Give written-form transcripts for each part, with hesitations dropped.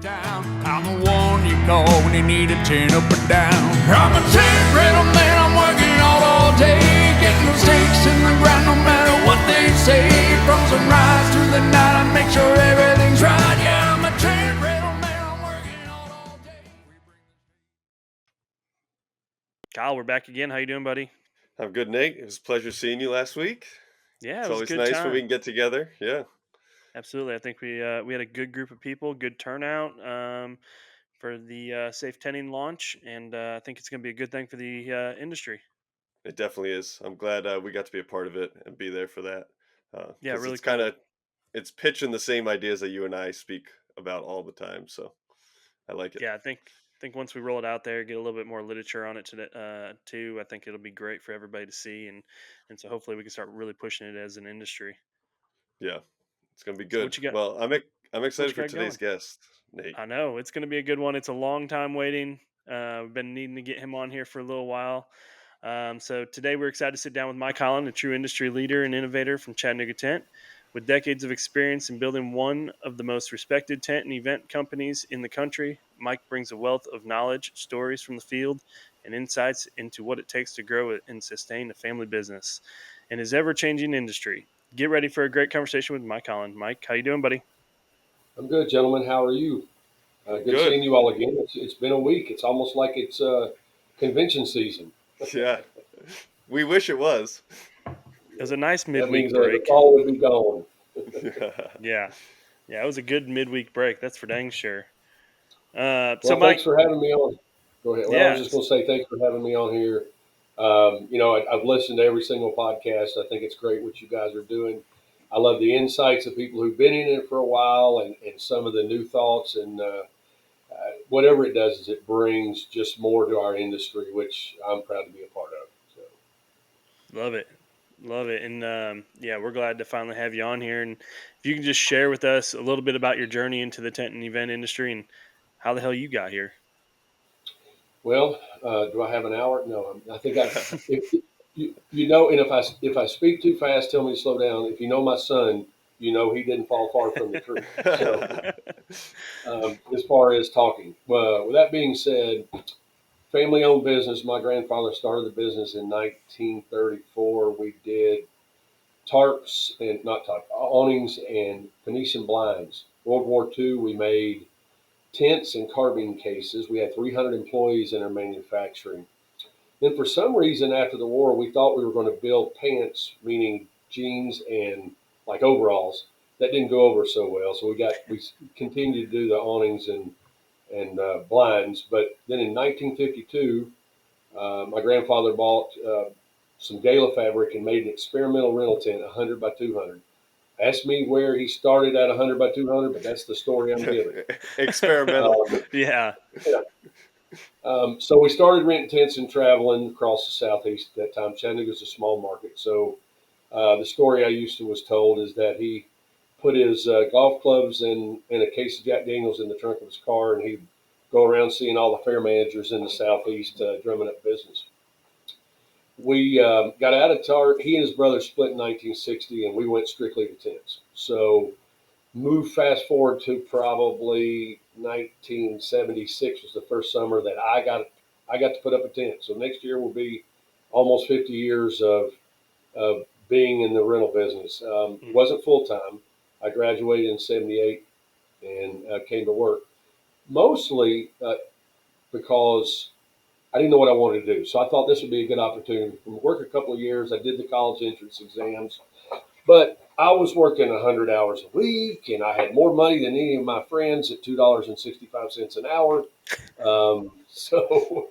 town. I'm the one you call when you need a tent up or down. I'm a tent rental man, I'm working all day, getting those stakes in the ground no matter what they say. From sunrise to the night, I make sure everything's right. Yeah, I'm a tent rental man, I'm working all day. Kyle, we're back again. How you doing, buddy? I'm good, Nate. It was a pleasure seeing you last week. Yeah, It's it was a always good nice when we time. can get together. Yeah, Absolutely. I think we had a good group of people, good turnout for the safe tenting launch, and I think it's going to be a good thing for the industry. it definitely is. I'm glad we got to be a part of it and be there for that Yeah, because really it's kind cool. of it's pitching the same ideas that you and I speak about all the time. So I like it. Yeah, I think once we roll it out there, get a little bit more literature on it too. I think it'll be great for everybody to see, and so hopefully we can start really pushing it as an industry. Yeah, it's gonna be So good. what you got? Well, I'm What excited you for got today's going? guest, Nate. I know it's going to be a good one. It's a long time waiting. We've been needing to get him on here for a little while. So today we're excited to sit down with Mike Holland, a true industry leader and innovator from Chattanooga Tent. With decades of experience in building one of the most respected tent and event companies in the country, Mike brings a wealth of knowledge, stories from the field, and insights into what it takes to grow and sustain a family business in his ever-changing industry. Get ready for a great conversation with Mike Holland. Mike, how you doing, buddy? I'm good, gentlemen. How are you? Good Good. seeing you all again. It's been a week. It's almost like it's convention season. Yeah, we wish it was. It was a nice That midweek means the break. fall would be gone. Yeah. Yeah, it was a good midweek break. That's for dang sure. So Well, Mike, thanks for having me on. Go ahead. Well, I was yeah, just going to say thanks for having me on here. I've listened to every single podcast. I think it's great what you guys are doing. I love the insights of people who've been in it for a while and some of the new thoughts. And whatever it does is it brings just more to our industry, which I'm proud to be a part of. So. love it. Love it. And yeah, we're glad to finally have you on here. And if you can just share with us a little bit about your journey into the tent and event industry and how the hell you got here. Well, do I have an hour? No, I think I. If you know, and if I speak too fast, tell me to slow down. If you know my son, you know he didn't fall far from the tree. So, as far as talking, well, with that being said, family-owned business. My grandfather started the business in 1934. We did tarps and not tarp awnings and Venetian blinds. World War II, we made tents and carbine cases. We had 300 employees in our manufacturing. Then, for some reason, after the war, we thought we were going to build pants, meaning jeans and like overalls. That didn't go over so well, so we continued to do the awnings and blinds. But then in 1952, my grandfather bought some gala fabric and made an experimental rental tent, 100 by 200. Ask me where he started at 100 by 200, but that's the story I'm giving. Experimental. Um, Yeah. yeah. So we started renting tents and traveling across the southeast at that time. Chattanooga is a small market, so the story I used to was told is that he put his golf clubs and a case of Jack Daniels in the trunk of his car, and he'd go around seeing all the fair managers in the southeast drumming up business. We got out of TART. He and his brother split in 1960, and we went strictly to tents. So move fast forward to probably 1976 was the first summer that I got to put up a tent. So next year will be almost 50 years of being in the rental business. Mhm. Wasn't full time. I graduated in '78 and came to work mostly because I didn't know what I wanted to do. So I thought this would be a good opportunity. From work a couple of years, I did the college entrance exams, but I was working 100 hours a week, and I had more money than any of my friends at $2.65 an hour. So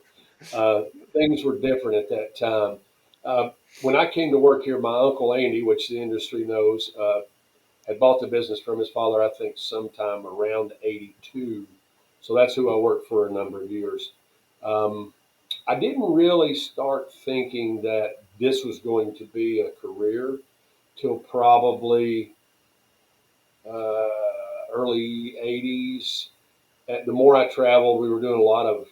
things were different at that time. Uh, when I came to work here, my uncle Andy, which the industry knows, had bought the business from his father, I think, sometime around '82. So that's who I worked for a number of years. Um, I didn't really start thinking that this was going to be a career till probably uh, early '80s. The more I traveled, we were doing a lot of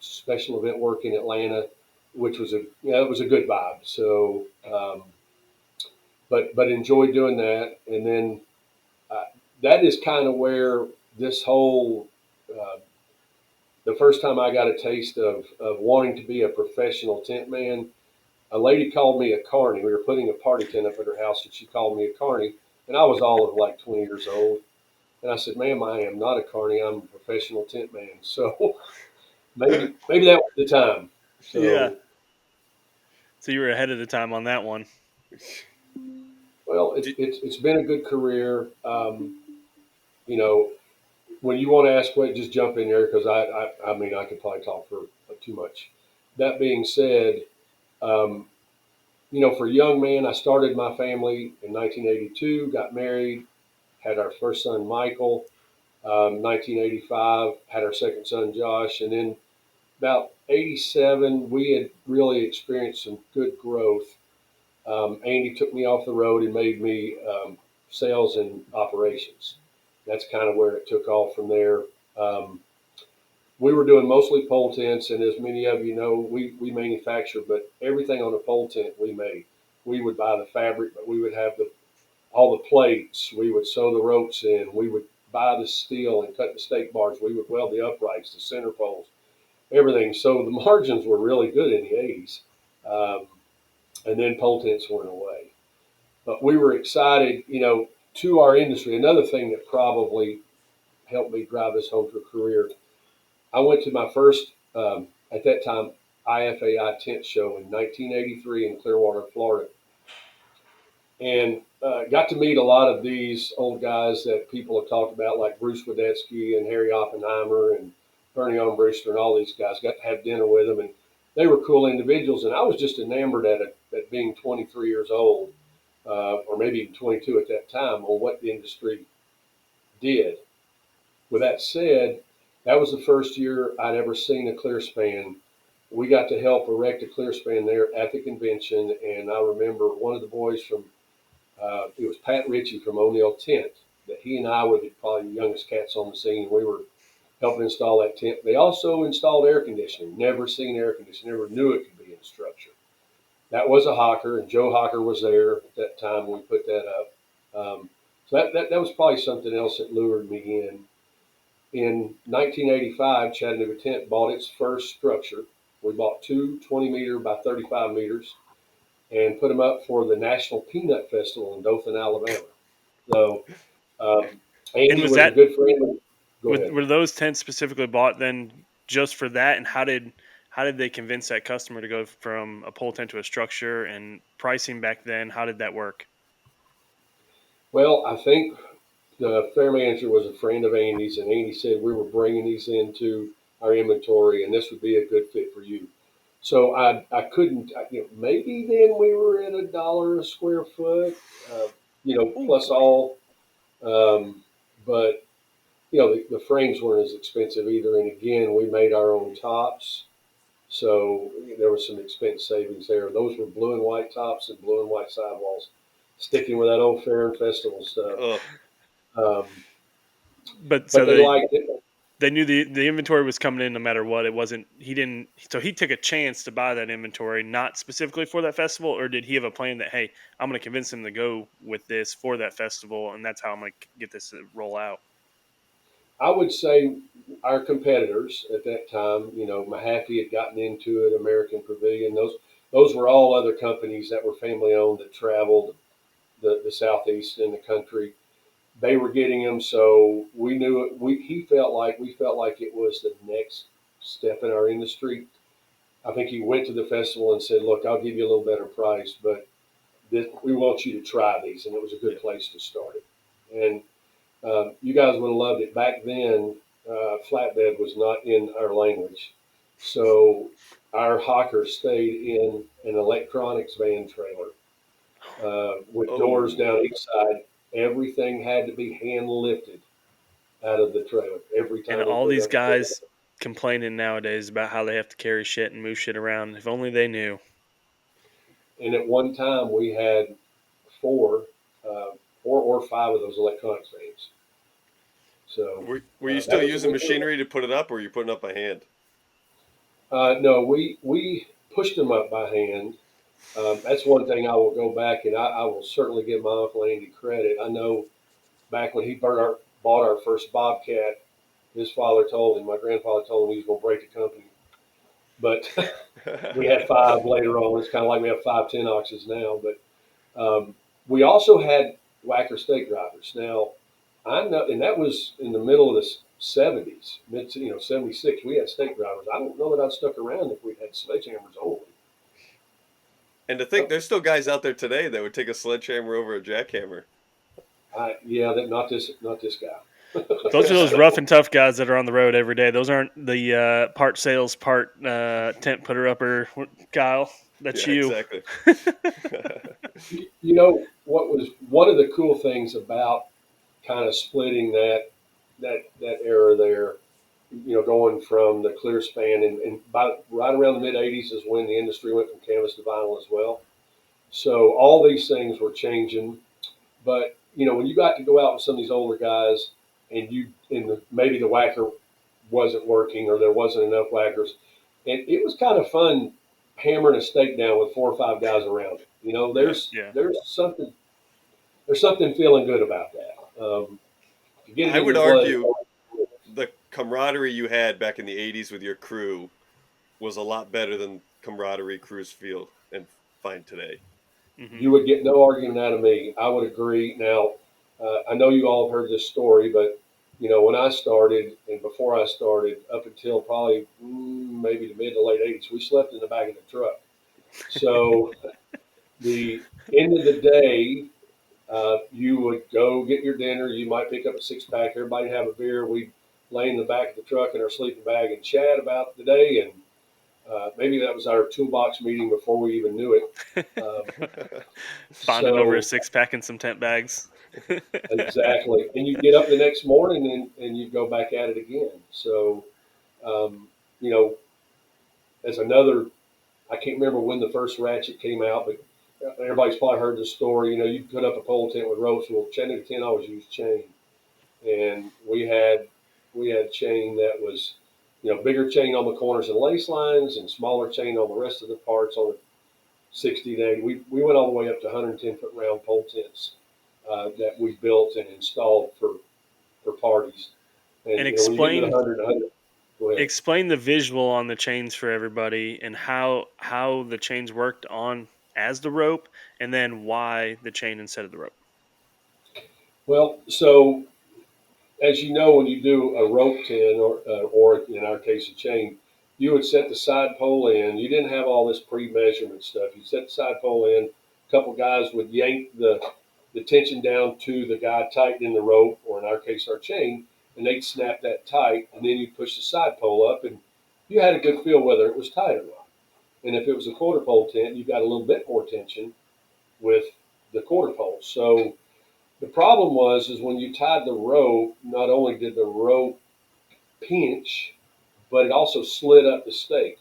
special event work in Atlanta, which was it was a good vibe. So, but enjoyed doing that, and then uh, that is kind of where this whole uh, the first time I got a taste of wanting to be a professional tent man, a lady called me a carny. We were putting a party tent up at her house, and she called me a carny. And I was all of like 20 years old. And I said, "Ma'am, I am not a carny. I'm a professional tent man." So maybe that was the time. Yeah. So So you were ahead of the time on that one. well, Do- it's been a good career. You know, when you want to ask what, just jump in there because I mean I could probably talk for too much. That being said, um, you know, for a young man, I started my family in 1982, got married, had our first son Michael. 1985 had our second son Josh, and then about 87 we had really experienced some good growth. Andy took me off the road and made me sales and operations. That's kind of where it took off from there. Um, we were doing mostly pole tents, and as many of you know, we manufacture, but everything on a pole tent we made. We would buy the fabric, but we would have all the plates. We would sew the ropes in. We would buy the steel and cut the stake bars. We would weld the uprights, the center poles, everything. So the margins were really good in the 80s. Um, and then pole tents went away. But we were excited, you know, to our industry. Another thing that probably helped me drive us home to a career, I went to my first, at that time, IFAI tent show in 1983 in Clearwater, Florida, and got to meet a lot of these old guys that people have talked about, like Bruce Wadetsky and Harry Oppenheimer and Bernie Armbruster and all these guys. Got to have dinner with them, and they were cool individuals. And I was just enamored at being 23 years old, or maybe even 22 at that time, on what the industry did. With that said, that was the first year I'd ever seen a clear span. We got to help erect a clear span there at the convention, and I remember one of the boys from it was Pat Ritchie from O'Neill Tent that he and I were probably the youngest cats on the scene. We were helping install that tent. They also installed air conditioning. Never seen air conditioning. Never knew it could be in a structure. That was a Hawker, and Joe Hawker was there at that time when we put that up. So that was probably something else that lured me in. In 1985, Chattanooga Tent bought its first structure. We bought two 20-meter by 35 meters and put them up for the National Peanut Festival in Dothan, Alabama. So And Andy was was a that good friend. Go ahead. were those tents specifically bought then just for that? And how did they convince that customer to go from a pole tent to a structure? And pricing back then, how did that work? Well, I think the fair manager was a friend of Andy's, and Andy said we were bringing these into our inventory, and this would be a good fit for you. So I couldn't, you know, maybe then we were at $1 a square foot, uh, you know, Ooh. plus all. Um, but you know, the frames weren't as expensive either. And again, we made our own tops. So there was some expense savings there. Those were blue and white tops and blue and white sidewalls, sticking with that old fair and festival stuff. Oh, Um, But but so they they liked it. they knew the inventory was coming in no matter what. It wasn't he didn't so he took a chance to buy that inventory, not specifically for that festival, or did he have a plan that, hey, I'm going to convince him to go with this for that festival, and that's how I'm going to get this to roll out. I would say our competitors at that time, you know, Mahaffey had gotten into it, American Pavilion. Those were all other companies that were family owned that traveled the southeast in the country. They were getting them, so we knew it. We felt like it was the next step in our industry. I think he went to the festival and said, "Look, I'll give you a little better price, but we want you to try these," and it was a good place to start it. And you guys would have loved it back then. Flatbed was not in our language, so our hawker stayed in an electronics van trailer with doors oh, down each side. Everything had to be hand lifted out of the trailer every And time we all put it these on the trailer. guys complaining nowadays about how they have to carry shit and move shit around. If only they knew. And at one time, we had four, uh, four or five of those electronics vans. So were you that still was a using good deal. machinery to put it up, or were you putting up by hand? No, we pushed them up by hand. That's one thing I will go back and I will certainly give my Uncle Andy credit. I know back when he bought our first Bobcat, his father told him, my grandfather told him he was going to break the company. But we had 5 later on. It's kind of like we have 5 10 oxes now. But we also had whacker stake drivers. Now, I know, and that was in the middle of the 70s, 76. We had stake drivers. I don't know that I'd stuck around if we'd had sledgehammers only. And to think there's still guys out there today that would take a sledgehammer over a jackhammer. Not this guy. Those are those rough and tough guys that are on the road every day. Those aren't the part sales, part tent putter upper, Kyle. That's Yeah, you. exactly. You know what was one of the cool things about kind of splitting that era there, going from the clear span and by right around the mid '80s is when the industry went from canvas to vinyl as well. So all these things were changing, but when you got to go out with some of these older guys and maybe the whacker wasn't working or there wasn't enough whackers, and it was kind of fun hammering a stake down with 4 or 5 guys around it. Yeah. There's something feeling good about that. To get it I in would your blood. argue the camaraderie you had back in the 80s with your crew was a lot better than camaraderie crews feel and find today. Mm-hmm. You would get no argument out of me. I would agree. Now, I know you all have heard this story, but when I started and before I started, up until probably maybe the mid to late '80s, we slept in the back of the truck. So the end of the day, you would go get your dinner. You might pick up a 6-pack. Everybody have a beer. We'd lay in the back of the truck in our sleeping bag and chat about the day. And maybe that was our toolbox meeting before we even knew it. Bonding over a So 6-pack and some tent bags. exactly. And you get up the next morning and you go back at it again. So, um, you know, as another, I can't remember when the first ratchet came out, but everybody's probably heard the story. You put up a pole tent with ropes. Well, Chattanooga Tent always used chain, and we had chain that was, bigger chain on the corners and lace lines, and smaller chain on the rest of the parts on the 60 day. We went all the way up to 110-foot round pole tents that we built and installed for parties. And And when you get to the explain 100, go ahead. explain the visual on the chains for everybody and how the chains worked on as the rope, and then why the chain instead of the rope. Well, so as you know, when you do a rope tin or in our case a chain, you would set the side pole in. You didn't have all this pre-measurement stuff. You set the side pole in. A couple guys would yank the tension down to the guy tightening the rope, or in our case our chain, and they'd snap that tight, and then you push the side pole up, and you had a good feel whether it was tight or not. And if it was a quarter pole tent, you got a little bit more tension with the quarter pole. So the problem is when you tied the rope, not only did the rope pinch, but it also slid up the stake.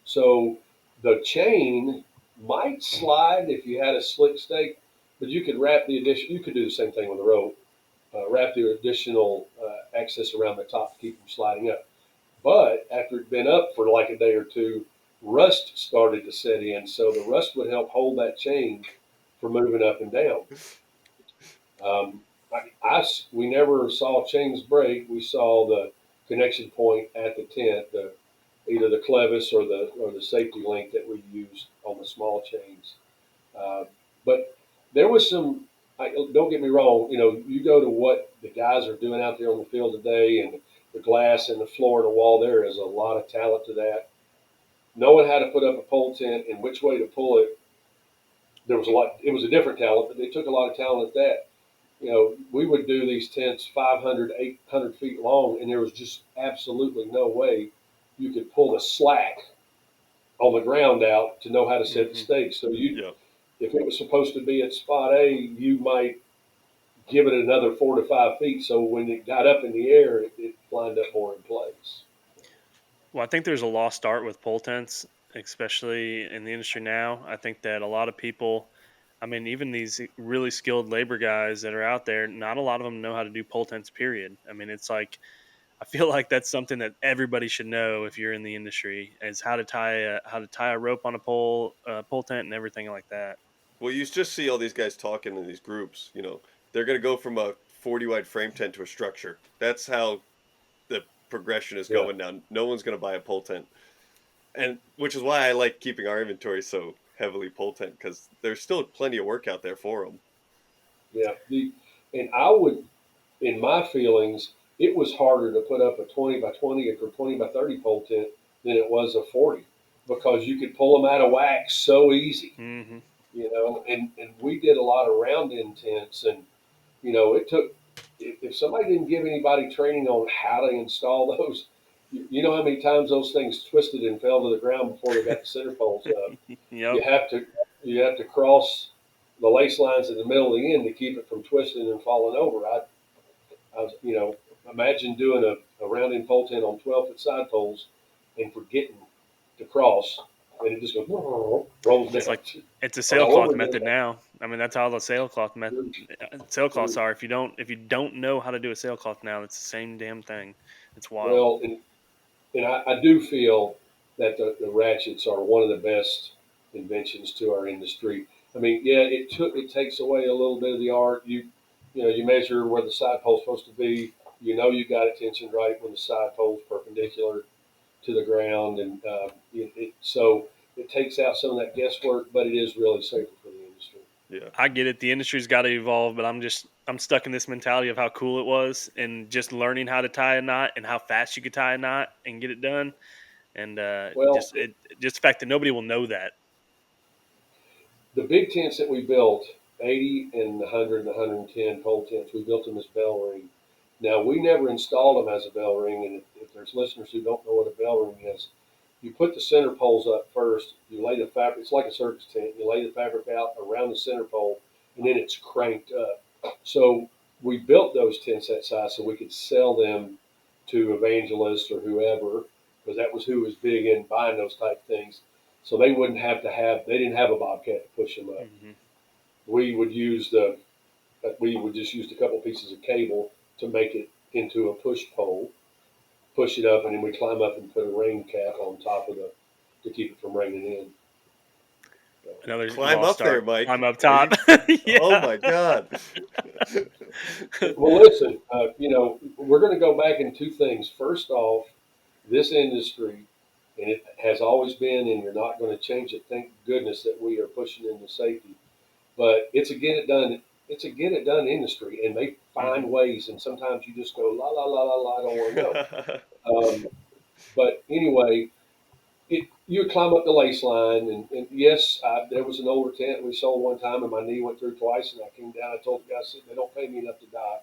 So the chain might slide if you had a slick stake, but you could wrap the addition. You could do the same thing with the rope. Wrap the additional access around the top to keep them sliding up. But after it'd been up for like a day or two, rust started to set in. So the rust would help hold that chain from moving up and down. Um, we never saw chains break. We saw the connection point at the tent, either the clevis or the safety link that we used on the small chains. Uh, but there was some. Don't get me wrong. You go to what the guys are doing out there on the field today, and the glass and the floor and the wall. There is a lot of talent to that. Knowing how to put up a pole tent and which way to pull it, there was a lot. It was a different talent, but they took a lot of talent at that. We would do these tents 500, 800 feet long, and there was just absolutely no way you could pull the slack on the ground out to know how to set the Mm-hmm. stakes. So Yeah. if it was supposed to be at spot A, you might give it another 4 to 5 feet. So when it got up in the air, it lined up more in place. Well, I think there's a lost art with pole tents, especially in the industry now. I think that a lot of people, I mean, even these really skilled labor guys that are out there, not a lot of them know how to do pole tents, period. I mean, it's like, I feel like that's something that everybody should know if you're in the industry is how to tie a rope on a pole tent and everything like that. Well, you just see all these guys talking in these groups. They're going to go from a 40 wide frame tent to a structure. That's how the progression is Yeah. going now. No one's going to buy a pole tent, and which is why I like keeping our inventory so heavily pole tent, because there's still plenty of work out there for them. Yeah. And I would, in my feelings, it was harder to put up a 20 by 20 or 20 by 30 pole tent than it was a 40, because you could pull them out of whack so easy, Mm-hmm. and we did a lot of round in tents, and, it took, if somebody didn't give anybody training on how to install those, you know how many times those things twisted and fell to the ground before they got the center poles up. Yep. You have to you have to cross the lace lines in the middle of the end to keep it from twisting and falling over. I was, imagine doing a round in pole tent on 12-foot side poles and forgetting to cross, and it just goes rolls It's down. like it's a Well, what sailcloth we're doing method now. I mean, that's how the sailcloths now, are. If you don't know how to do a sailcloth now, it's the same damn thing. It's wild. well, and I do feel that the ratchets are one of the best inventions to our industry. I mean, yeah, it takes away a little bit of the art. You measure where the side pole's supposed to be. You got it tensioned right when the side pole's perpendicular to the ground, and so it takes out some of that guesswork, but it is really safer for the industry. Yeah. I get it. The industry's got to evolve, but I'm stuck in this mentality of how cool it was and just learning how to tie a knot and how fast you could tie a knot and get it done. And Well, just the fact that nobody will know that. the big tents that we built, 80 and 100 and 110 pole tents, we built them as bell ring. Now, we never installed them as a bell ring, and if there's listeners who don't know what a bell ring is, you put the center poles up first, you lay the fabric, it's like a circus tent, you lay the fabric out around the center pole, and then it's cranked up. So we built those tents that size so we could sell them to evangelists or whoever, because that was who was big in buying those type things. So they wouldn't have they didn't have a bobcat to push them up. Hmm. We would we would just use a couple pieces of cable to make it into a push pole, push it up, and then we climb up and put a rain cap on top of to keep it from raining in. So, Another Climb lost up there, art. Mike. I'm up Are top. you? Oh Yeah. my God. well, listen, we're going to go back in two things. First off, this industry, and it has always been, and you're not going to change it. Thank goodness that we are pushing into safety. But it's a get it done. It's a get it done industry, and they Hmm. find ways. And sometimes you just go la la la la la. I don't want to know. But anyway, you would climb up the lace line, and yes, there was an older tent we sold one time, and my knee went through twice, and I came down. I told the guy, I said, "They don't pay me enough to die.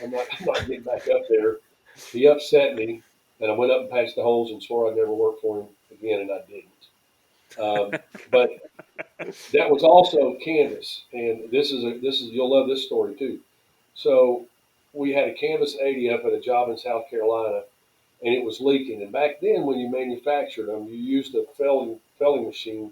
I'm not getting back up there." He upset me, and I went up and patched the holes and swore I'd never work for him again, and I didn't. But that was also canvas, and this is you'll love this story too. So we had a canvas 80 up at a job in South Carolina, and it was leaking. And back then, when you manufactured them, you used a felling machine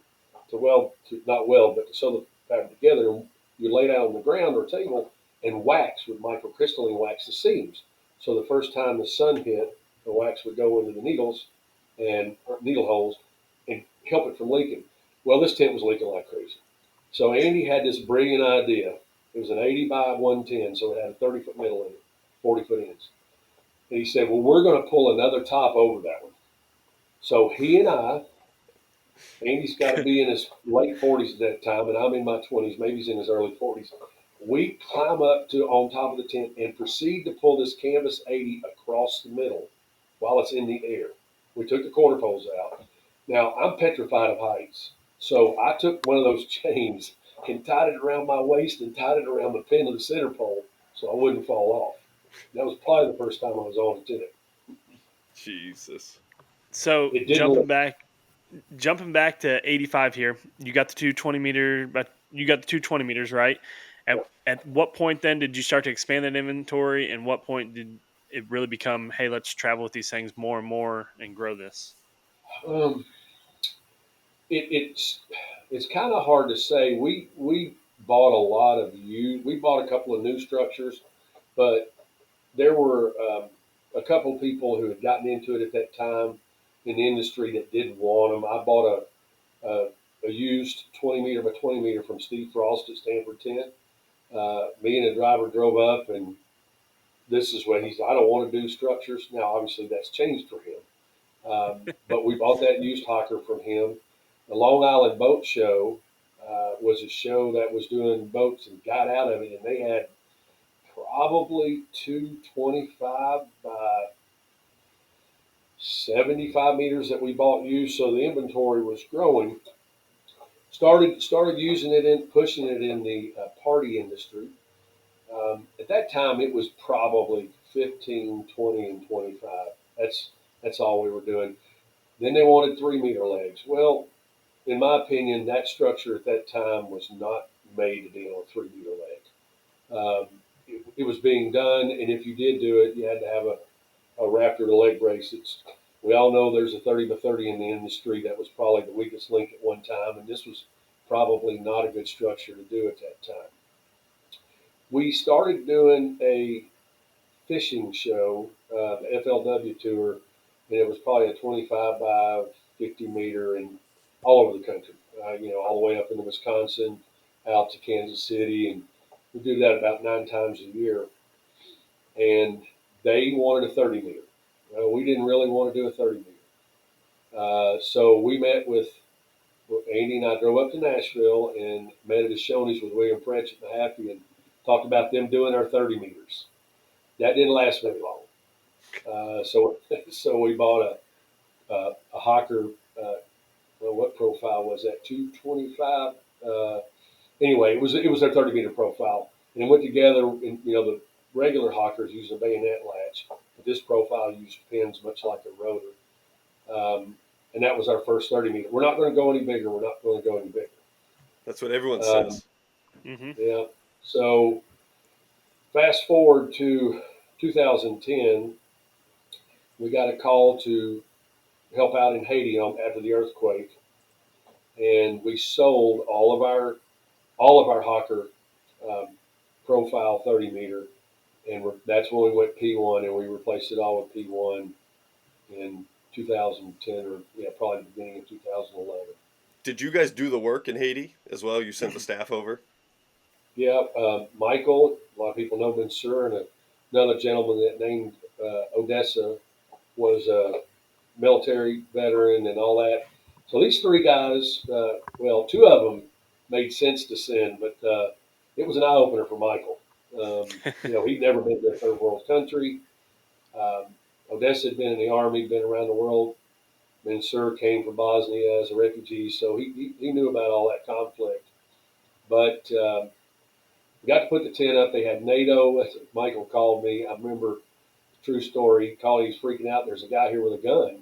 to not weld, but to sew the fabric together. And you lay it out on the ground or table and wax with microcrystalline wax the seams. So the first time the sun hit, the wax would go into the needles and needle holes and help it from leaking. Well, this tent was leaking like crazy. So Andy had this brilliant idea. It was an 80 by 110, so it had a 30-foot middle in it, 40-foot ends. And he said, well, we're going to pull another top over that one. So he and Andy's got to be in his late 40s at that time, and I'm in my 20s, maybe he's in his early 40s. We climb up to on top of the tent and proceed to pull this canvas 80 across the middle while it's in the air. We took the quarter poles out. Now, I'm petrified of heights. So I took one of those chains and tied it around my waist and tied it around the pin of the center pole so I wouldn't fall off. That was probably the first time I was on a tent. Jesus. So It didn't work. jumping back to 85 here, you got the 220 meter, but you got the 220 meters, right? At what point then did you start to expand that inventory, and what point did it really become, hey, let's travel with these things more and more and grow this? Um, it's kind of hard to say. We bought a lot of we bought a couple of new structures, but there were a couple of people who had gotten into it at that time in the industry that didn't want them. I bought a used 20 meter by 20 meter from Steve Frost at Stanford Tent. Me and a driver drove up, and this is when I don't want to do structures. Now, obviously, that's changed for him. But we bought that used hawker from him. The Long Island Boat Show was a show that was doing boats and got out of it, and they had probably 225 by 75 meters that we bought used. So the inventory was growing. Started using it in pushing it in the party industry. At that time, it was probably 15, 20, and 25. That's all we were doing. Then they wanted 3 meter legs. Well, in my opinion, that structure at that time was not made to be on a 3 meter leg. It was being done, and if you did do it, you had to have a Raptor to leg brace. We all know there's a 30 by 30 in the industry that was probably the weakest link at one time, and this was probably not a good structure to do at that time. We started doing a fishing show, the FLW tour, and it was probably a 25 by 50 meter and all over the country, all the way up into Wisconsin, out to Kansas City, and we do that about 9 times a year. And they wanted a 30 meter. We didn't really want to do a 30 meter. So we met with Andy, and I drove up to Nashville and met at a Shoney's with William French at Mahaffey and talked about them doing our 30 meters. That didn't last very long. So we bought a hawker. What profile was that? 225. Anyway, it was our 30 meter profile, and it went together. And the regular hawkers use a bayonet latch, but this profile used pins much like a rotor. And that was our first 30 meter. We're not going to go any bigger. We're not going to go any bigger. That's what everyone says. Yeah. So fast forward to 2010, we got a call to help out in Haiti after the earthquake, and we sold all of our hawker profile 30 meter, and that's when we went P1, and we replaced it all with P1 in 2010, or probably the beginning of 2011. Did you guys do the work in Haiti as well? You sent the staff over? Yeah, Michael, a lot of people know Mansour, and another gentleman that named Odessa was a military veteran and all that. So these three guys, two of them made sense to send, but it was an eye opener for Michael. He'd never been to a third world country. Odessa had been in the Army, been around the world. Mansour came from Bosnia as a refugee, so he knew about all that conflict. But we got to put the tent up. They had NATO. Michael called me. I remember, true story, he called, he's freaking out. There's a guy here with a gun.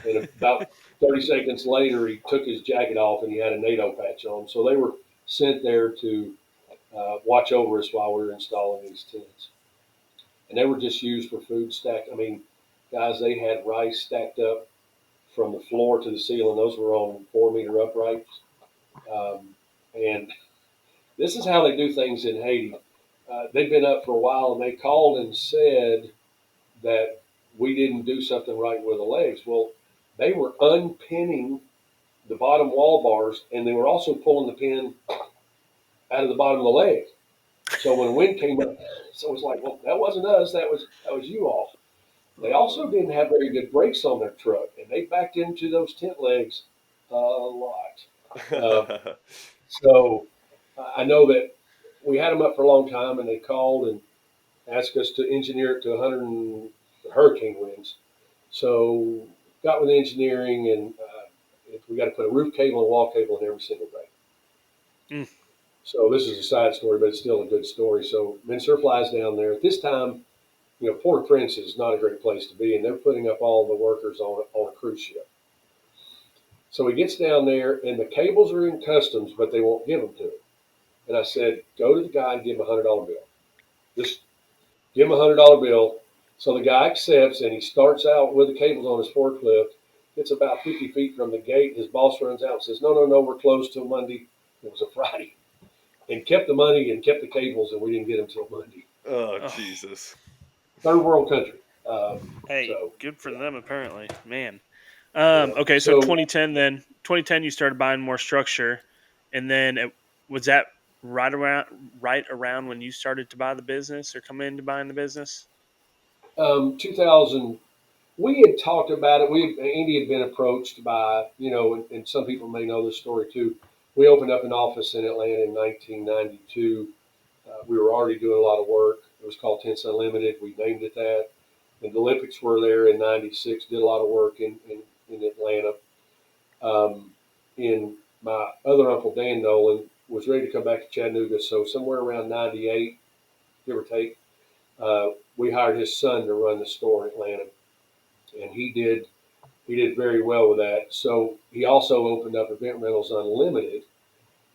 And about 30 seconds later, he took his jacket off and he had a NATO patch on. So they were sent there to watch over us while we were installing these tents. And they were just used for food stacked. I mean, guys, they had rice stacked up from the floor to the ceiling. Those were on 4 meter uprights. And this is how they do things in Haiti. They've been up for a while, and they called and said that we didn't do something right with the legs. Well, they were unpinning the bottom wall bars, and they were also pulling the pin out of the bottom of the leg. So when wind came up, so it was like, well, that wasn't us. That was you all. They also didn't have very good brakes on their truck, and they backed into those tent legs a lot. So I know that we had them up for a long time, and they called and asked us to engineer it to 100 hurricane winds. So got with engineering, and we got to put a roof cable and wall cable in every single bay. So this is a side story, but it's still a good story. So Mansour flies down there. At this time, Port-au-Prince is not a great place to be, and they're putting up all the workers on a cruise ship. So he gets down there, and the cables are in customs, but they won't give them to him. And I said, go to the guy and give him a $100 bill. Just give him a $100 bill. So the guy accepts, and he starts out with the cables on his forklift. It's about 50 feet from the gate. His boss runs out and says, no, we're closed till Monday. It was a Friday. And kept the money and kept the cables, and we didn't get them till Monday. Oh, Jesus. Third world country. Good for them, apparently. Man. So 2010 then. 2010, you started buying more structure. And then was that right around when you started to buy the business or come into buying the business? 2000, we had talked about it. Andy had been approached by, and some people may know this story too. We opened up an office in Atlanta in 1992. We were already doing a lot of work. It was called Tents Unlimited. We named it that. And the Olympics were there in '96. Did a lot of work in Atlanta. In my other uncle Dan Nolan was ready to come back to Chattanooga, so somewhere around '98, give or take, we hired his son to run the store in Atlanta, and he did very well with that. So he also opened up Event Rentals Unlimited.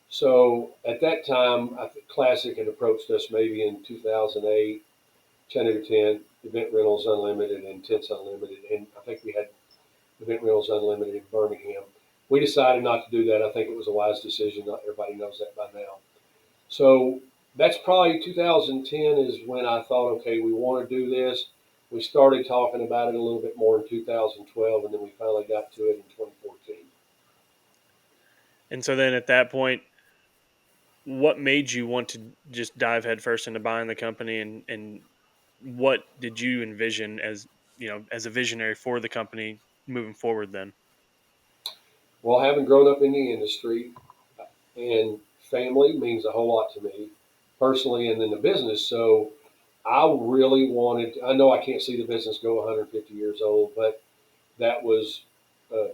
So at that time, I think Classic had approached us maybe in 2008, Chattanooga Tent, Event Rentals Unlimited, and Tents Unlimited, and I think we had Event Rentals Unlimited in Birmingham. We decided not to do that. I think it was a wise decision. Not everybody knows that by now. So that's probably 2010 is when I thought, okay, we want to do this. We started talking about it a little bit more in 2012, and then we finally got to it in 2014. And so then at that point, what made you want to just dive headfirst into buying the company, and what did you envision as, as a visionary for the company moving forward then? Well, having grown up in the industry, and family means a whole lot to me personally and in the business. So I really wanted, I know I can't see the business go 150 years old, but that was uh,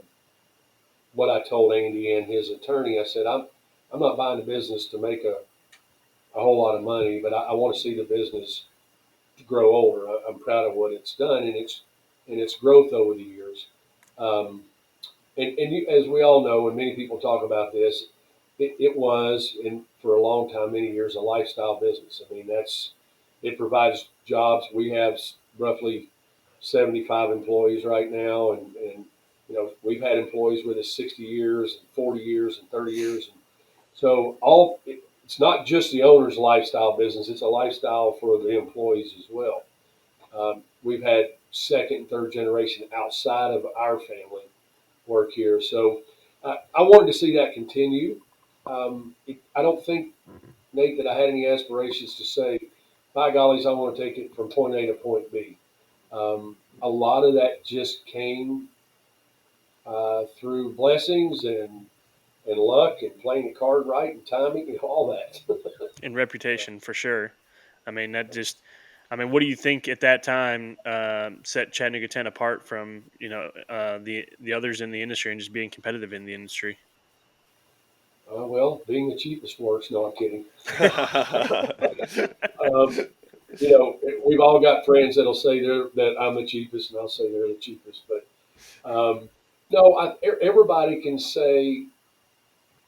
what I told Andy and his attorney. I said, I'm not buying the business to make a whole lot of money, but I want to see the business grow older. I'm proud of what it's done and its growth over the years. Um, and as we all know, and many people talk about this, it was, and for a long time, many years, a lifestyle business. I mean, it provides jobs. We have roughly 75 employees right now, and we've had employees with us 60 years, and 40 years, and 30 years, and so it's not just the owner's lifestyle business; it's a lifestyle for the employees as well. We've had second and third generation outside of our family work here. So I wanted to see that continue. I don't think, Nate, that I had any aspirations to say, by gollies, I want to take it from point A to point B. A lot of that just came through blessings and luck and playing the card right and timing and all that. And reputation for sure. I mean, what do you think at that time set Chattanooga 10 apart from, the others in the industry and just being competitive in the industry? Well, being the cheapest works. No, I'm kidding. Yeah. Um, we've all got friends that'll say that I'm the cheapest, and I'll say they're the cheapest. But no, everybody can say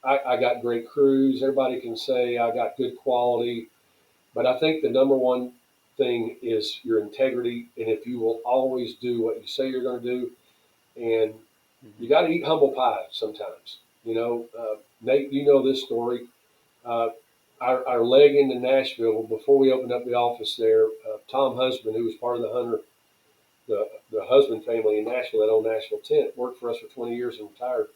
I got great crews. Everybody can say I got good quality. But I think the number one thing is your integrity, and if you will always do what you say you're going to do, and Mhm. you got to eat humble pie sometimes. Nate, you know this story. Uh, our leg into Nashville before we opened up the office there. Tom Husband, who was part of the husband family in Nashville that owned Nashville Tent, worked for us for 20 years and retired.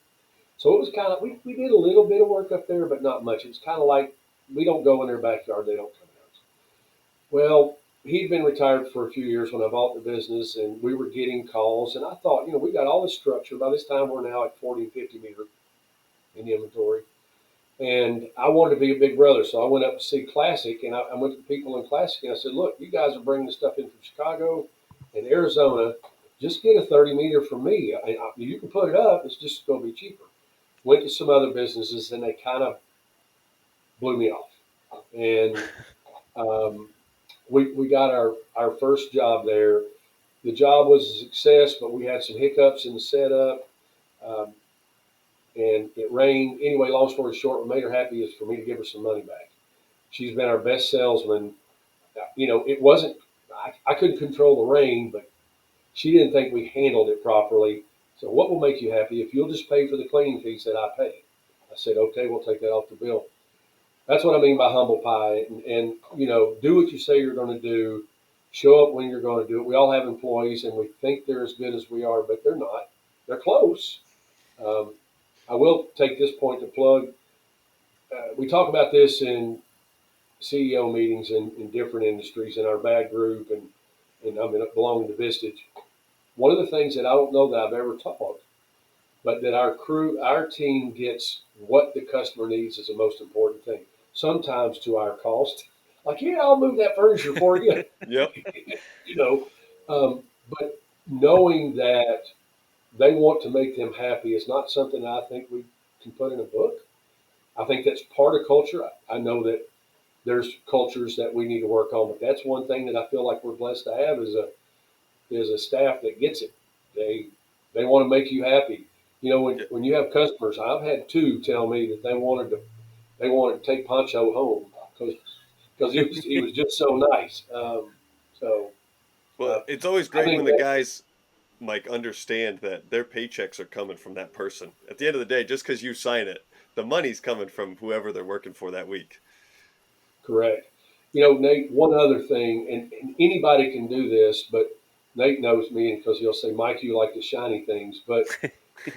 So it was kind of we did a little bit of work up there, but not much. It's kind of like we don't go in their backyard; they don't come in ours. Well, he'd been retired for a few years when I bought the business, and we were getting calls. And I thought, we got all this structure. By this time, we're now at 40 and 50 meter in the inventory. And I wanted to be a big brother, so I went up to see Classic, and I went to the people in Classic, and I said, "Look, you guys are bringing the stuff in from Chicago and Arizona. Just get a 30 meter from me. You can put it up; it's just going to be cheaper." Went to some other businesses, and they kind of blew me off. And um, we got our first job there. The job was a success, but we had some hiccups in the setup. Um, and it rained. Anyway, long story short, what made her happy is for me to give her some money back. She's been our best salesman. It wasn't, I couldn't control the rain, but she didn't think we handled it properly. So, what will make you happy if you'll just pay for the cleaning fees that I pay? I said, okay, we'll take that off the bill. That's what I mean by humble pie. And do what you say you're going to do. Show up when you're going to do it. We all have employees, and we think they're as good as we are, but they're not. They're close. Um, I will take this point to plug. we talk about this in CEO meetings in different industries in our bag group, and I mean, belonging to Vistage. One of the things that I don't know that I've ever taught, but that our team gets what the customer needs is the most important thing. Sometimes to our cost, like, yeah, I'll move that furniture for you, Yep. you know. But knowing that they want to make them happy is not something I think we can put in a book. I think that's part of culture. I know that there's cultures that we need to work on, but that's one thing that I feel like we're blessed to have is a staff that gets it. They they want to make you happy. You know, Yeah. when you have customers, I've had two tell me that they wanted to take Poncho home because he was just so nice. So Well, uh, it's always I great think when the that guys, Mike, understand that their paychecks are coming from that person. At the end of the day, just because you sign it, the money's coming from whoever they're working for that week. correct. You know, Nate, one other thing, and anybody can do this, but Nate knows me because he'll say, Mike, you like the shiny things. But,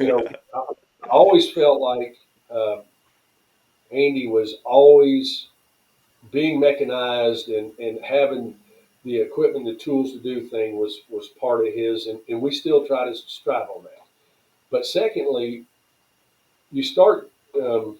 you know, I always felt like uh, Andy was always being mechanized and having the equipment, the tools to do thing was part of his, and we still try to strive on that. But secondly, you start. I'll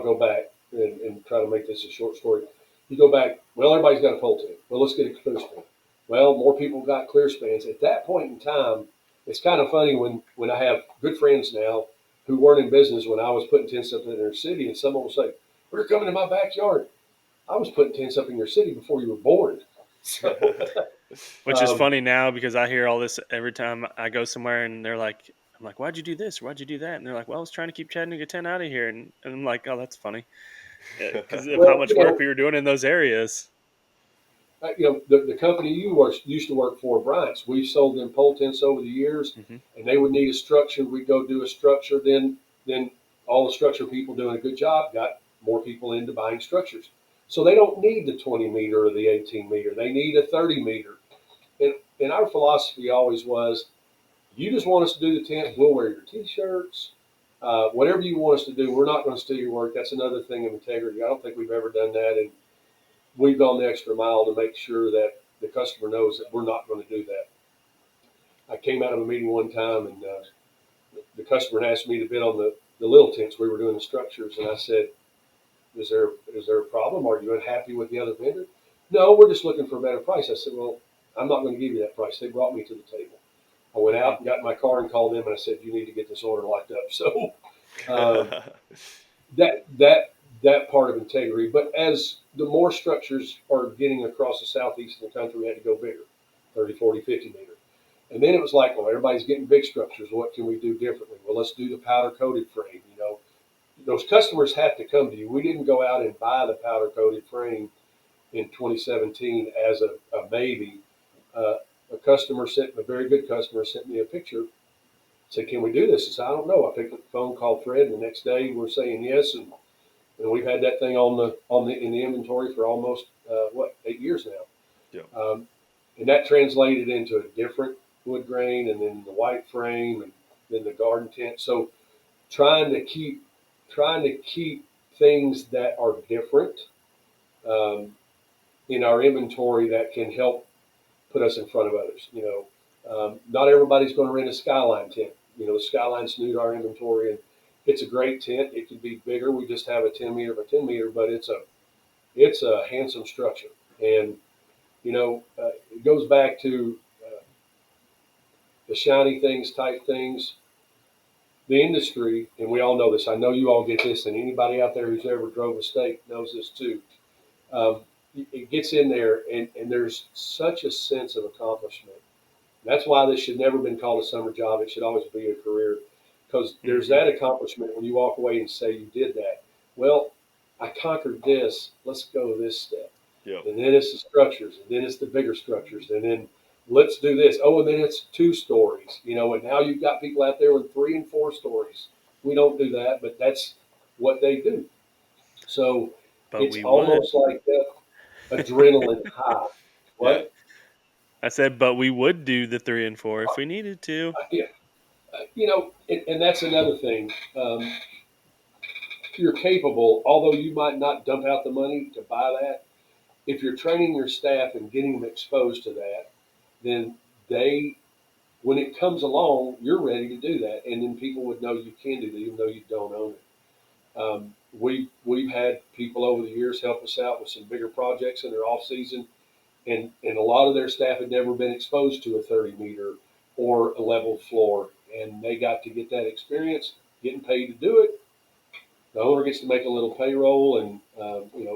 go back and try to make this a short story. You go back. Well, everybody's got a pole tent. Well, let's get a clear span. Well, more people got clear spans. At that point in time, it's kind of funny when I have good friends now who weren't in business when I was putting tents up in their city, and someone will say, "We're coming to my backyard." I was putting tents up in your city before you were born. So, Which is um, funny now because I hear all this every time I go somewhere, and they're like, "I'm like, why'd you do this? Why'd you do that?" And they're like, "Well, I was trying to keep Chattanooga 10 out of here," and I'm like, "Oh, that's funny," because of how well, much work we were doing in those areas. the company used to work for, Bryant's, we've sold them pole tents over the years, Hmm. and they would need a structure. We'd go do a structure. Then all the structure people doing a good job got more people into buying structures. So they don't need the 20 meter or the 18 meter. They need a 30 meter. And our philosophy always was, you just want us to do the tent, we'll wear your t-shirts. Whatever you want us to do, we're not going to steal your work. That's another thing of integrity. I don't think we've ever done that, and we've gone the extra mile to make sure that the customer knows that we're not going to do that. I came out of a meeting one time, and the customer asked me to bid on the little tents. We were doing the structures, and I said, "Is there a problem? Are you unhappy with the other vendor?" "No, we're just looking for a better price." I said, "Well, I'm not going to give you that price." They brought me to the table. I went Hmm. out and got in my car and called them, and I said, "You need to get this order locked up." So um, that part of integrity. But as the more structures are getting across the southeast of the country, we had to go bigger, 30, 40, 50 meter. And then it was like, well, everybody's getting big structures. What can we do differently? Well, let's do the powder coated frame. You know, those customers have to come to you. We didn't go out and buy the powder coated frame in 2017 as a maybe. Uh, a very good customer sent me a picture, said, "Can we do this?" I said, "I don't know." I picked up the phone, called Fred, and the next day we're saying yes. And we've had that thing in the inventory for almost 8 years now. Yeah. And that translated into a different wood grain, and then the white frame, and then the garden tent. So trying to keep trying to keep things that are different um, in our inventory that can help put us in front of others. Not everybody's going to rent a Skyline tent. The Skyline's new to our inventory, and it's a great tent. It could be bigger. We just have a 10 meter by 10 meter, but it's a handsome structure. And it goes back to the shiny things, type things. The industry, and we all know this. I know you all get this, and anybody out there who's ever drove a stake knows this too. Um, it gets in there, and there's such a sense of accomplishment. That's why this should never been called a summer job. It should always be a career, because there's Hmm. that accomplishment when you walk away and say you did that. Well, I conquered this. Let's go this step. Yep. And then it's the structures, and then it's the bigger structures, and then let's do this. Oh, and then it's 2 stories, and now you've got people out there with 3 and 4 stories. We don't do that, but that's what they do. So But it's we would. almost like that adrenaline high. Yeah. What? I said, but we would do the 3 and 4 if we needed to. Yeah, and that's another thing. you're capable, although you might not dump out the money to buy that, if you're training your staff and getting them exposed to that, then they, when it comes along, you're ready to do that, and then people would know you can do that, even though you don't own it. We've had people over the years help us out with some bigger projects in their off season, and a lot of their staff had never been exposed to a 30-meter or a level floor, and they got to get that experience, getting paid to do it. The owner gets to make a little payroll, and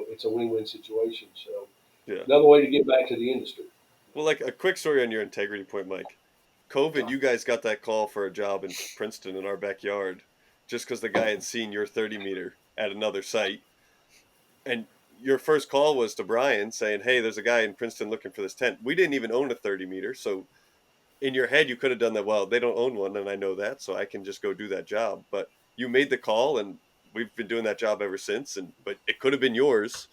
it's a win-win situation. So Yeah. another way to get back to the industry. Well, like a quick story on your integrity point, Mike. COVID, you guys got that call for a job in Princeton in our backyard just because the guy had seen your 30-meter at another site. And your first call was to Brian saying, hey, there's a guy in Princeton looking for this tent. We didn't even own a 30-meter. So in your head, you could have done that. Well, they don't own one, and I know that, so I can just go do that job. But you made the call, and we've been doing that job ever since. But it could have been yours,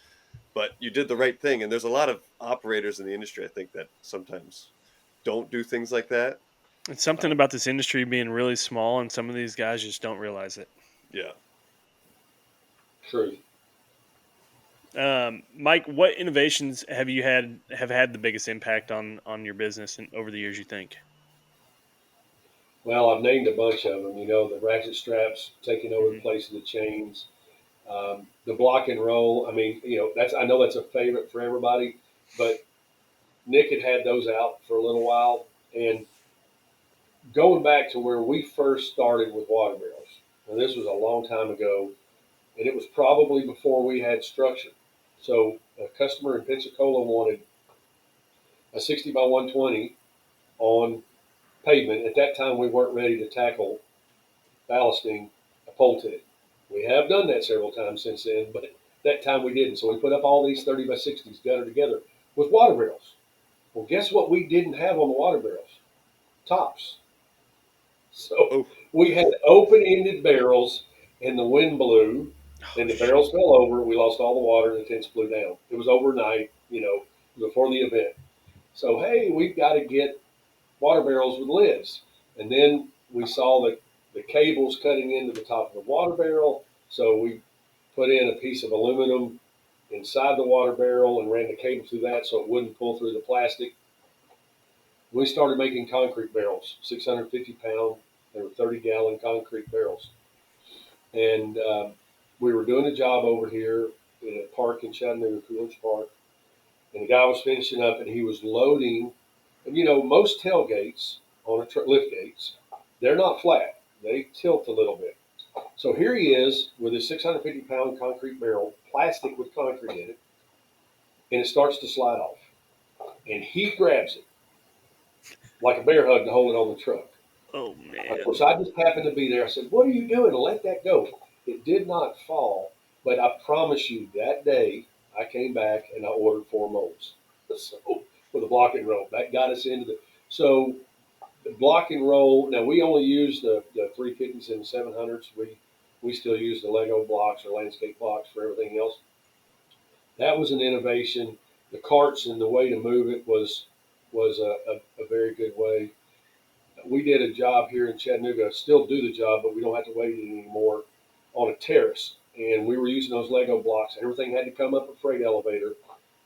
but you did the right thing. And there's a lot of operators in the industry, I think, that sometimes don't do things like that. It's something about this industry being really small, and some of these guys just don't realize it. Yeah. True. Mike, what innovations have had the biggest impact on your business and over the years, you think? Well, I've named a bunch of them. The ratchet straps taking over the Mhm. place of the chains, the block and roll. I mean, I know that's a favorite for everybody, but Nick had those out for a little while, and going back to where we first started with water barrels, and this was a long time ago, and it was probably before we had structure. So a customer in Pensacola wanted a 60 by 120 on pavement. At that time, we weren't ready to tackle ballasting a pole tent. We have done that several times since then, but that time we didn't. So we put up all these 30 by 60s gutter together with water barrels. Well, guess what we didn't have on the water barrels? Tops. So Oh, we had open-ended barrels, and the wind blew, Oh, and the shoot. barrels fell over. We lost all the water, and the tents blew down. It was overnight, before the event. So hey, we've got to get water barrels with lids, and then we saw the cables cutting into the top of the water barrel. So we put in a piece of aluminum inside the water barrel and ran the cable through that so it wouldn't pull through the plastic. We started making concrete barrels, 650-pound. They were 30-gallon concrete barrels. And we were doing a job over here in a park in Chattanooga, Coolidge Park. And the guy was finishing up, and he was loading. And most tailgates on lift gates, they're not flat. They tilt a little bit. So here he is with his 650-pound concrete barrel, plastic with concrete in it, and it starts to slide off. And he grabs it like a bear hug to hold it on the truck. Oh Of man. course, I just happened to be there. I said, "What are you doing? Let that go." It did not fall, but I promise you that day I came back and I ordered 4 molds. So with a block and roll, that got us into the. So the block and roll. Now we only use the 350s and 700s. We still use the Lego blocks or landscape blocks for everything else. That was an innovation. The carts and the way to move it was a very good way. We did a job here in Chattanooga, still do the job, but we don't have to wait it anymore on a terrace. And we were using those Lego blocks. Everything had to come up a freight elevator.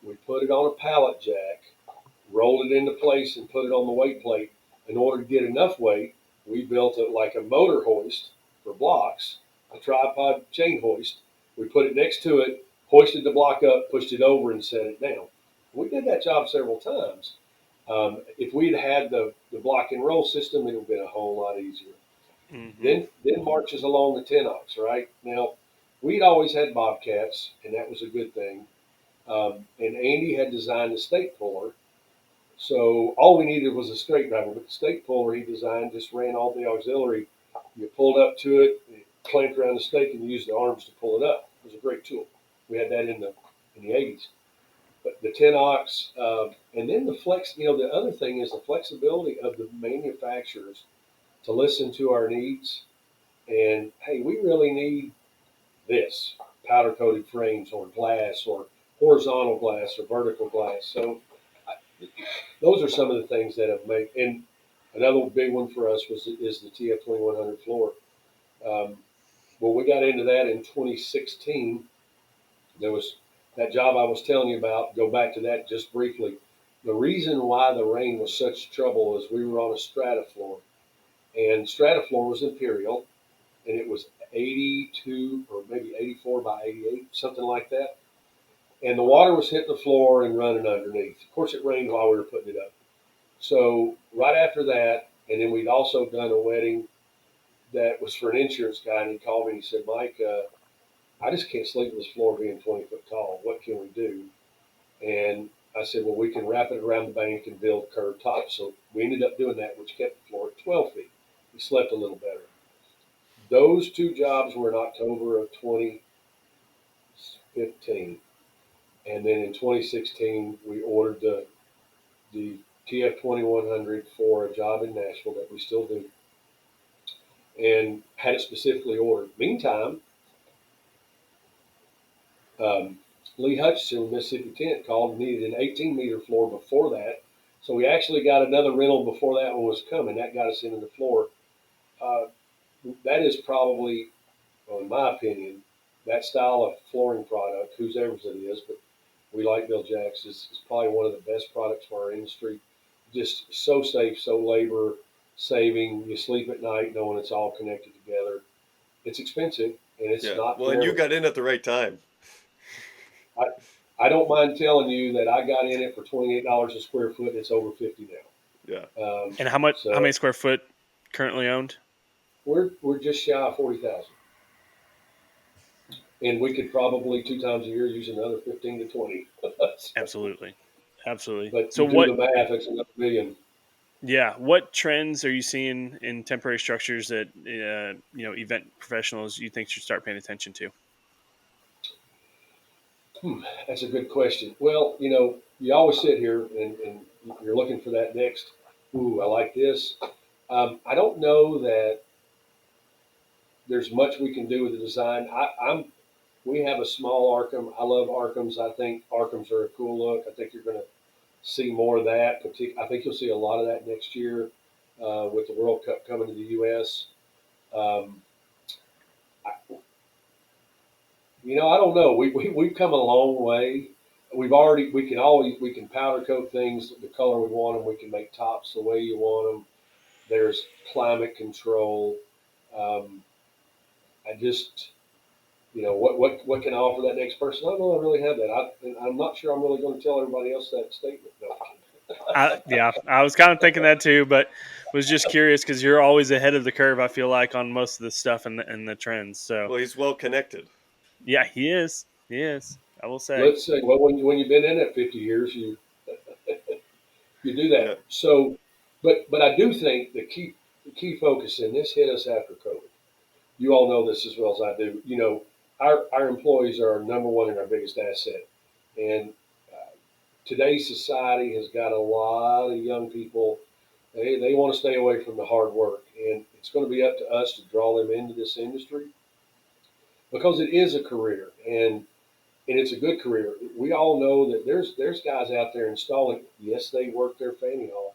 We put it on a pallet jack, rolled it into place, and put it on the weight plate. In order to get enough weight, we built it like a motor hoist for blocks, a tripod chain hoist. We put it next to it, hoisted the block up, pushed it over, and set it down. We did that job several times. If we'd had the block and roll system, it would have been a whole lot easier. Hmm. Then marches along the 10-ox, right? Now, we'd always had bobcats, and that was a good thing. And Andy had designed a stake puller, so all we needed was a straight driver. But the stake puller he designed just ran all the auxiliary. You pulled up to it, it clamped around the stake, and you used the arms to pull it up. It was a great tool. We had that in the 80s. But the 10-ox, and then the flex. The other thing is the flexibility of the manufacturers to listen to our needs. And hey, we really need this powder coated frames or glass or horizontal glass or vertical glass. So those are some of the things that have made. And another big one for us is the TF 2100 floor. Um, when we got into that in 2016, there was that job I was telling you about. Go back to that just briefly. The reason why the rain was such trouble is we were on a strata floor, and strata floor was imperial, and it was 82 or maybe 84 by 88, something like that. And the water was hitting the floor and running underneath. Of course, it rained while we were putting it up. So right after that, and then we'd also done a wedding that was for an insurance guy, and he called me and he said, Mike, I just can't sleep on this floor being 20 foot tall. What can we do? And I said, well, we can wrap it around the bank and build curved tops. So we ended up doing that, which kept the floor at 12 feet. We slept a little better. Those two jobs were in October of 2015. And then in 2016, we ordered the TF 2100 for a job in Nashville that we still do, and had it specifically ordered. Meantime, Lee Hutchinson, Mississippi Tent, called and needed an 18-meter floor before that. So we actually got another rental before that one was coming. That got us into the floor. Uh, that is probably, well, in my opinion, that style of flooring product, whoever's it is, but we like Bill Jack's, is probably one of the best products for our industry. Just so safe, so labor saving. You sleep at night knowing it's all connected together. It's expensive, and it's not. Well, and you got in at the right time. I don't mind telling you that I got in it for $28 a square foot, and it's over 50 now. Yeah. And how much? So how many square foot currently owned? we're just shy of 40,000, and we could probably 2 times a year use another 15 to 20. Absolutely, absolutely. But So you do what? the math; it's another million. Yeah, what trends are you seeing in temporary structures that event professionals you think should start paying attention to? That's a good question. Well, you always sit here and you're looking for that next. Ooh, I like this. I don't know that there's much we can do with the design. We have a small Arkham. I love Arkhams. I think Arkhams are a cool look. I think you're going to see more of that. I think you'll see a lot of that next year with the World Cup coming to the U.S. Um, I don't know. We've come a long way. We can powder coat things the color we want them. We can make tops the way you want them. There's climate control. I just, what can I offer that next person? I don't know. I really have that. I'm not sure I'm really going to tell everybody else that statement. No. I was kind of thinking that too, but was just curious because you're always ahead of the curve. I feel like on most of the stuff and the trends. So Well, he's well connected. yeah, he is. He is. I will say. Let's say, well, when you've been in it 50 years, you do Yeah. that. So, but I do think the key focus, and this hit us after COVID. You all know this as well as I do. Our employees are our number one and our biggest asset, and today's society has got a lot of young people. They want to stay away from the hard work, and it's going to be up to us to draw them into this industry because it is a career, and it's a good career. We all know that there's guys out there installing. Yes, they work their fanny off,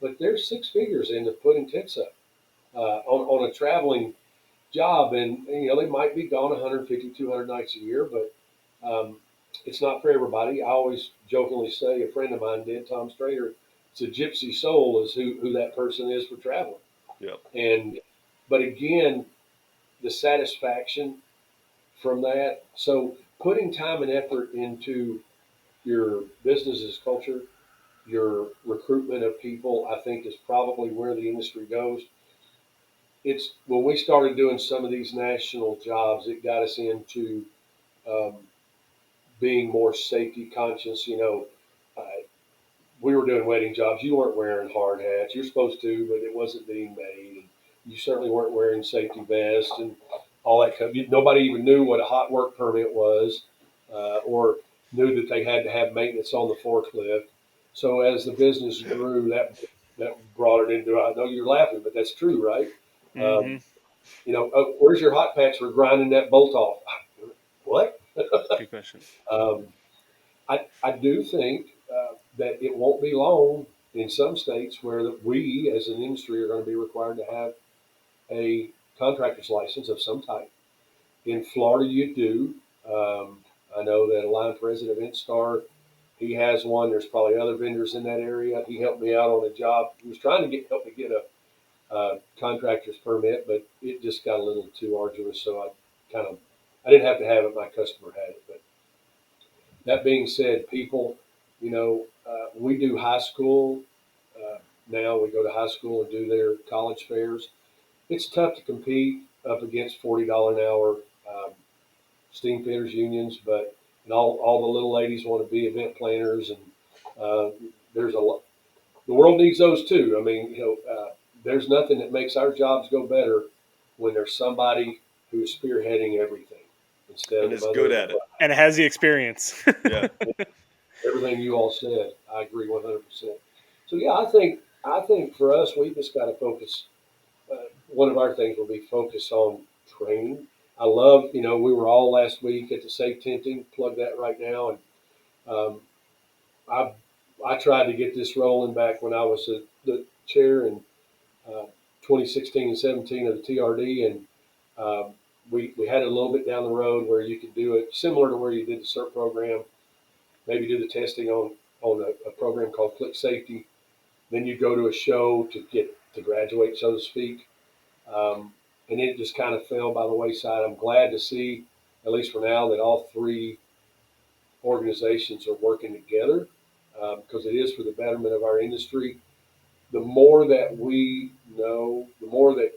but there's six figures into putting tents up on a traveling job, and they might be gone 150, 200 nights a year, but it's not for everybody. I always jokingly say a friend of mine did, Tom Strader. It's a gypsy soul is who that person is for traveling. Yep. But again, the satisfaction from that. So putting time and effort into your business's culture, your recruitment of people, I think is probably where the industry goes. It's when we started doing some of these national jobs, it got us into um, being more safety conscious. Uh, we were doing wedding jobs. You weren't wearing hard hats. You're supposed to, but it wasn't being made. And you certainly weren't wearing safety vests and all that. Nobody even knew what a hot work permit was, or knew that they had to have maintenance on the forklift. So as the business grew, that brought it into. I know you're laughing, but that's true, right? Mm-hmm. Um, oh, where's your hot patch for grinding that bolt off? What? Good question. Um, I do think that it won't be long in some states where we, as an industry, are going to be required to have a contractor's license of some type. In Florida, you do. I know that a line president of InStar, he has one. There's probably other vendors in that area. He helped me out on a job. He was trying to help me get a contractor's permit, but it just got a little too arduous. So I didn't have to have it. My customer had it. But that being said, people, we do high school. Now we go to high school and do their college fairs. It's tough to compete up against $40 an hour um, steam fitters unions, but and all the little ladies want to be event planners, and there's a lot. The world needs those too. I mean, there's nothing that makes our jobs go better when there's somebody who's spearheading everything instead And of is good at it. And it has the experience. Yeah. everything you all said. I agree 100%. So yeah, I think for us, we just got to focus. One of our things will be focus on training. I love, we were all last week at the Safe Tenting. Plug that right now, and um, I I tried to get this rolling back when I was the chair in uh, 2016 and 17 of the TRD, and we had it a little bit down the road where you could do it similar to where you did the CERT program, maybe do the testing on a program called Click Safety. Then you go to a show to get to graduate, so to speak. Um, and it just kind of fell by the wayside. I'm glad to see, at least for now, that all three organizations are working together because it is for the betterment of our industry. The more that we know, the more that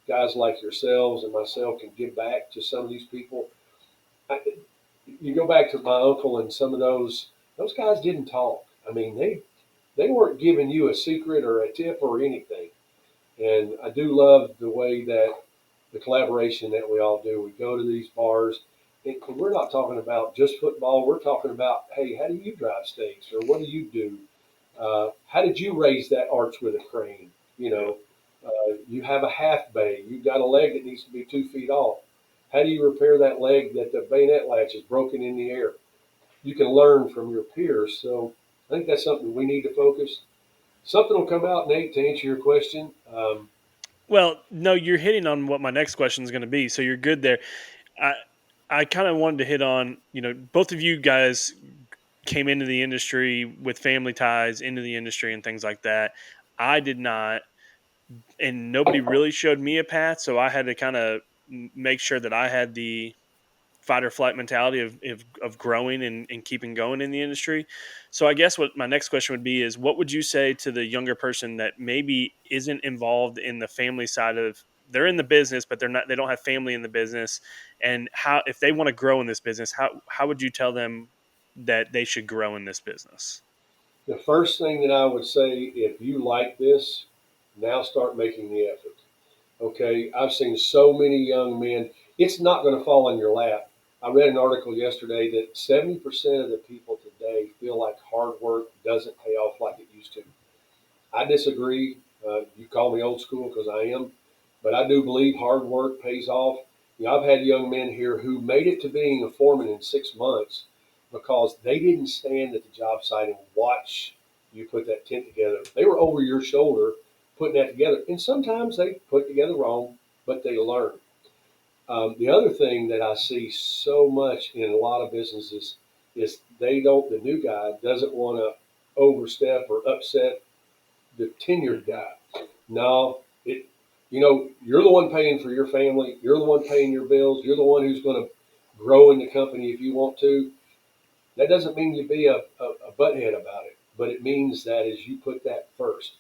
guys like yourselves and myself can give back to some of these people. I, you go back to my uncle and some of those guys didn't talk. I mean, they weren't giving you a secret or a tip or anything. And I do love the way that the collaboration that we all do. We go to these bars, and we're not talking about just football. We're talking about, hey, how do you drive stakes, or what do you do? How did you raise that arch with a crane? You have a half bay. You've got a leg that needs to be 2 feet off. How do you repair that leg that the bayonet latch is broken in the air? You can learn from your peers. So I think that's something we need to focus. Something will come out, Nate, to answer your question. Well, no, you're hitting on what my next question is going to be. So you're good there. I I kind of wanted to hit on, both of you guys came into the industry with family ties into the industry and things like that. I did not, and nobody really showed me a path, so I had to kind of make sure that I had the fight or flight mentality of growing and keeping going in the industry. So I guess what my next question would be is, what would you say to the younger person that maybe isn't involved in the family side of, they're in the business, but they don't have family in the business. And how, if they want to grow in this business, how would you tell them that they should grow in this business? The first thing that I would say, if you like this, now start making the effort. Okay, I've seen so many young men. It's not going to fall in your lap. I read an article yesterday that 70% of the people today feel like hard work doesn't pay off like it used to. I disagree. You call me old school because I am, but I do believe hard work pays off. I've had young men here who made it to being a foreman in 6 months because they didn't stand at the job site and watch you put that tent together. They were over your shoulder putting that together, and sometimes they put it together wrong, but they learn. The other thing that I see so much in a lot of businesses is the new guy doesn't want to overstep or upset the tenured Mhm. guy. No, you're the one paying for your family. You're the one paying your bills. You're the one who's going to grow in the company if you want to. That doesn't mean you be a butthead about it, but it means that as you put that first,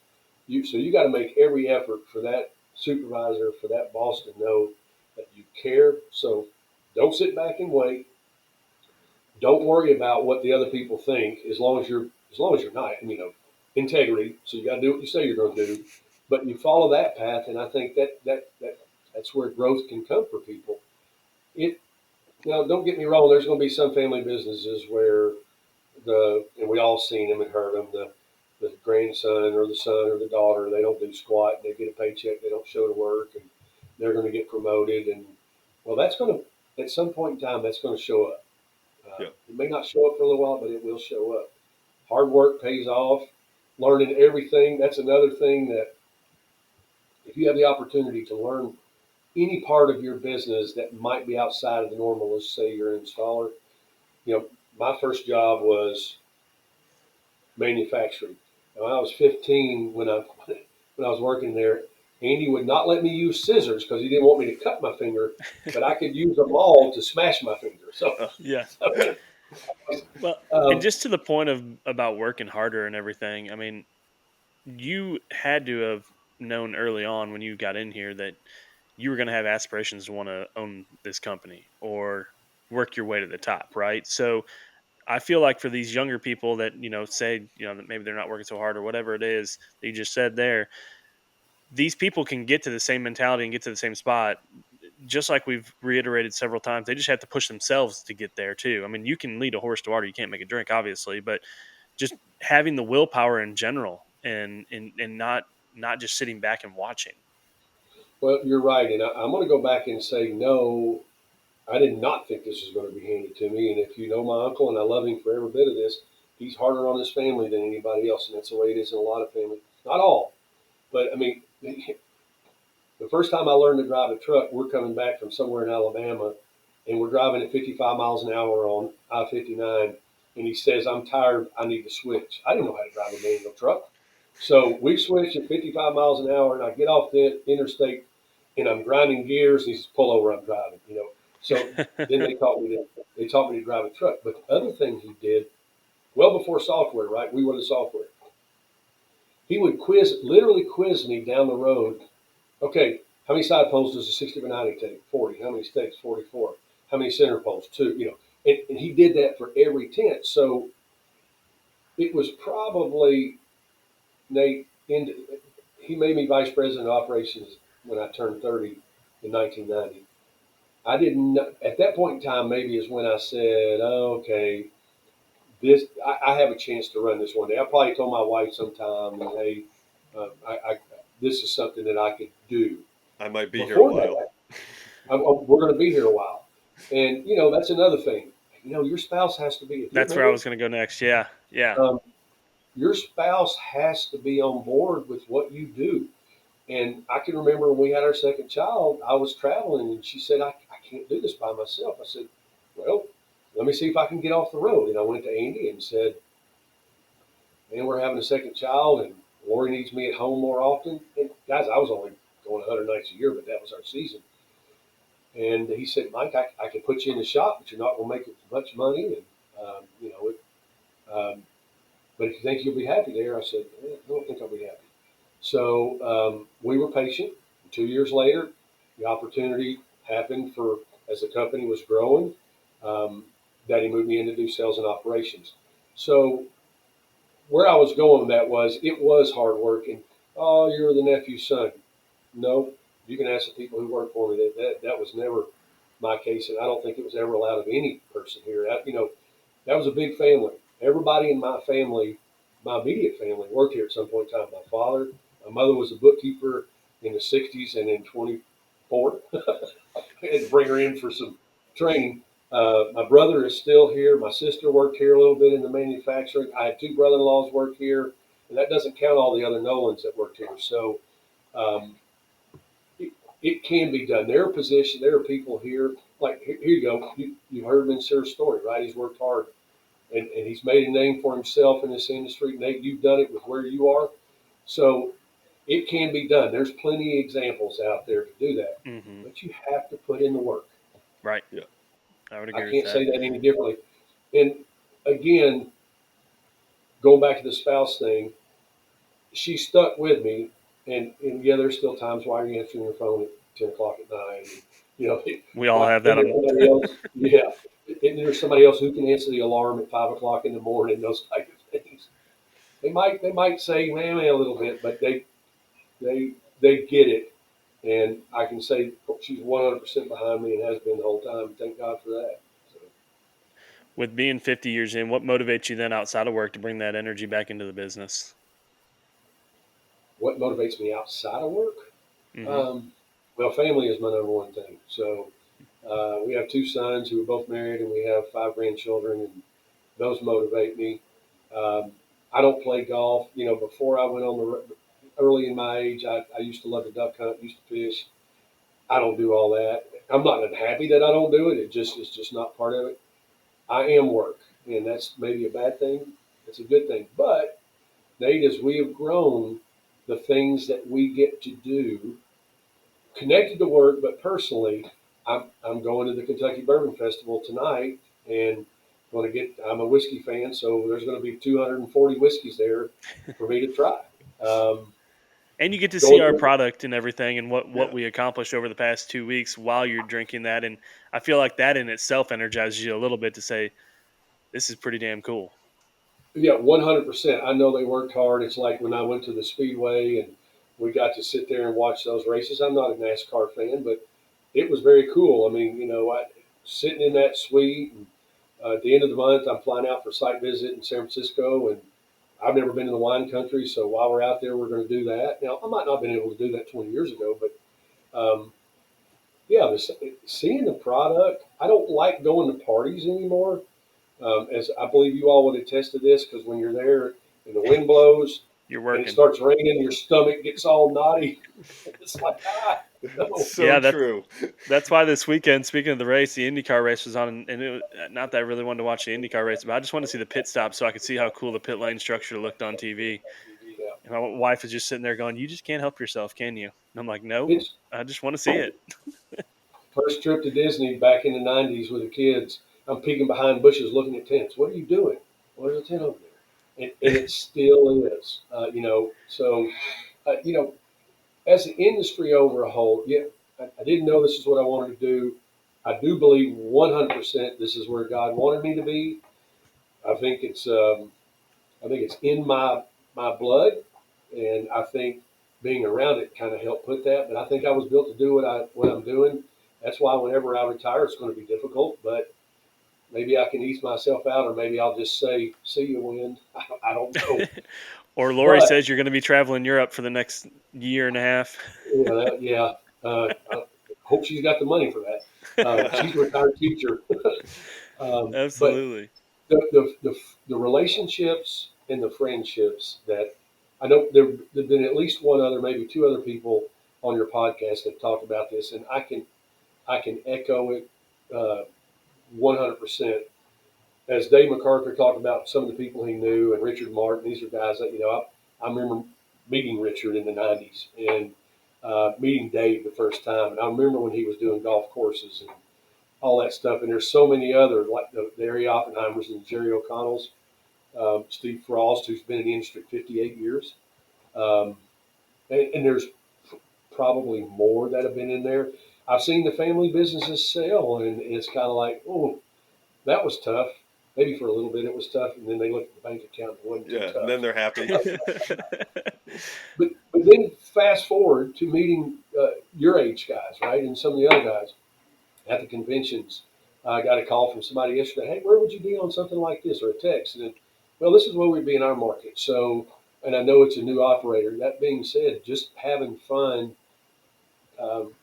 you got to make every effort for that supervisor, for that boss to know that you care. So don't sit back and wait. Don't worry about what the other people think as long as you're not, integrity. So you got to do what you say you're going to do, but you follow that path, and I think that's where growth can come for people. It Now, don't get me wrong. There's going to be some family businesses where and we all seen them and heard them. The grandson or the son or the daughter, they don't do squat. They get a paycheck. They don't show to work, and they're going to get promoted. And well, that's going to at some point in time that's going to show up. Yeah. It may not show up for a little while, but it will show up. Hard work pays off. Learning everything. That's another thing that if you have the opportunity to learn any part of your business that might be outside of the normal. Let's say you're an installer. My first job was manufacturing. Now, I was 15 when I was working there. Andy would not let me use scissors because he didn't want me to cut my finger, but I could use them all to smash my finger. So, Yeah. so Well, and um, just to the point of about working harder and everything, I mean, you had to have known early on when you got in here that you were going to have aspirations to want to own this company or work your way to the top, right? So I feel like for these younger people that, say, that maybe they're not working so hard or whatever it is that you just said there, these people can get to the same mentality and get to the same spot, just like we've reiterated several times. They just have to push themselves to get there too. I mean, you can lead a horse to water, you can't make a drink, obviously, but just having the willpower in general and not just sitting back and watching. well, you're right, and I'm going to go back and say no. I did not think this was going to be handed to me. And if you know my uncle, and I love him for every bit of this, he's harder on his family than anybody else, and that's the way it is in a lot of families. Not all, but I mean, the first time I learned to drive a truck, we're coming back from somewhere in Alabama, and we're driving at 55 miles an hour on I-59. And he says, "I'm tired. I need to switch." I didn't know how to drive a manual truck. So we switched at 55 miles an hour, and I get off the interstate, and I'm grinding gears. He says, "Pull over. I'm driving." So then they taught me to drive a truck. But the other thing he did, well before software, right? We were the software. He would literally quiz me down the road. Okay, how many side poles does a 60 by 90 take? 40. How many stakes? 44. How many center poles? 2. And he did that for every tent. So it was probably Nate. He made me vice president of operations when I turned 30 in 1990. I didn't know, at that point in time, maybe is when I said, oh, okay, I have a chance to run this one day. I probably told my wife sometime, hey, this is something that I could do. I might be here a Before while. that, we're going to be here a while. And, that's another thing. Your spouse has to be, if you're That's where I married, was going to go next. Yeah. Yeah. um, your spouse has to be on board with what you do. And I can remember when we had our second child, I was traveling and she said, I can't do this by myself. I said, well, let me see if I can get off the road. And I went to Andy and said, man, we're having a second child and Lori needs me at home more often. And guys, I was only going 100 nights a year, but that was our season. And he said, Mike, I can put you in the shop, but you're not going to make much money. And, um, but if you think you'll be happy there, I said, I don't think I'll be happy. So we were patient. 2 years later, the opportunity happened as the company was growing. Daddy moved me in to do sales and operations. So where I was going with that was it was hard work. And, oh, you're the nephew's son. No, you can ask the people who work for me. That was never my case, and I don't think it was ever allowed of any person here. That was a big family. Everybody in my family, my immediate family, worked here at some point in time. My mother was a bookkeeper in the 60s, and in 24, I had to bring her in for some training. My brother is still here. My sister worked here a little bit in the manufacturing. I had two brother-in-laws work here, and that doesn't count all the other Nolans that worked here. So um, it can be done. There are people here. Like here you go. You heard Sir's story, right? He's worked hard and he's made a name for himself in this industry. Nate, you've done it with where you are. So it can be done. There's plenty of examples out there to do that, Hmm. but you have to put in the work. Right. Yeah. I would I agree with can't that. say that any differently. And again, going back to the spouse thing, she stuck with me. And yeah, there's still times why you're answering your phone at 10 o'clock at night. And, you know, We all have and that. there's somebody else, yeah. And there's somebody else who can answer the alarm at 5 o'clock in the morning, those type of things. They might say, man, a little bit, but they get it. And I can say she's 100% behind me and has been the whole time. Thank God for that. So, With being 50 years in, what motivates you then outside of work to bring that energy back into the business? what motivates me outside of work? Hmm. Um, well, family is my number one thing. So we have two sons who are both married, and we have 5 grandchildren, and those motivate me. Um, I don't play golf. Before I went on early in my age, I used to love to duck hunt, used to fish. I don't do all that. I'm not unhappy that I don't do it. It's just not part of it. I am work, and that's maybe a bad thing. It's a good thing. But Nate, as we have grown, the things that we get to do connected to work, but personally, I'm going to the Kentucky Bourbon Festival tonight, and going to get. I'm a whiskey fan, so there's going to be 240 whiskeys there for me to try. Um, And you get to see going our to, product and everything and what Yeah. we accomplished over the past 2 weeks while you're drinking that. And I feel like that in itself energizes you a little bit to say, this is pretty damn cool. Yeah, 100%. I know they worked hard. It's like when I went to the Speedway and we got to sit there and watch those races. I'm not a NASCAR fan, but it was very cool. I mean, sitting in that suite, and at the end of the month, I'm flying out for a site visit in San Francisco, and I've never been in the wine country, so while we're out there, we're going to do that. Now, I might not have been able to do that 20 years ago, but yeah, seeing the product, I don't like going to parties anymore. As I believe you all would attest to this, because when you're there and the wind blows You're and it working. starts raining, your stomach gets all knotty. It's like, It's no. so Yeah, true. that's why this weekend, speaking of the race, the IndyCar race was on, and it was, not that I really wanted to watch the IndyCar race, but I just wanted to see the pit stop so I could see how cool the pit lane structure looked on TV. Yeah. And my wife is just sitting there going, "You just can't help yourself, can you?" And I'm like, "Nope, It's I just want to see it." first trip to Disney back in the 90s with the kids. I'm peeking behind bushes looking at tents. What are you doing? Well, there's a tent over there. And it still is, So, uh, you know, as an industry over a whole, yeah, I didn't know this is what I wanted to do. I do believe 100% this is where God wanted me to be. I think it's in my blood, and I think being around it kind of helped put that. But I think I was built to do what I'm doing. That's why whenever I retire, it's going to be difficult. But maybe I can ease myself out, or maybe I'll just say, "See you, wind." I don't know. Or Lori But says you're going to be traveling Europe for the next year and a half. yeah, I hope she's got the money for that. She's a retired teacher. But Absolutely. the relationships and the friendships that I know there've been at least one other, maybe two other people on your podcast that talked about this, and I can echo it 100%. As Dave MacArthur talked about some of the people he knew, and Richard Martin, these are guys that I remember meeting Richard in the '90s and meeting Dave the first time, and I remember when he was doing golf courses and all that stuff. And there's so many other like the Harry Oppenheimers and Jerry O'Connells, Steve Frost, who's been in the industry 58 years, um, and there's probably more that have been in there. I've seen the family businesses sell, and it's kind of like, oh, that was tough. Maybe for a little bit it was tough, and then they look at the bank account and it wasn't too Yeah, and tough. then they're happy. But then fast forward to meeting your age guys, right, and some of the other guys at the conventions. I got a call from somebody yesterday. Hey, where would you be on something like this, or a text? And well, this is where we'd be in our market. So, and I know it's a new operator. That being said, just having fun. Um,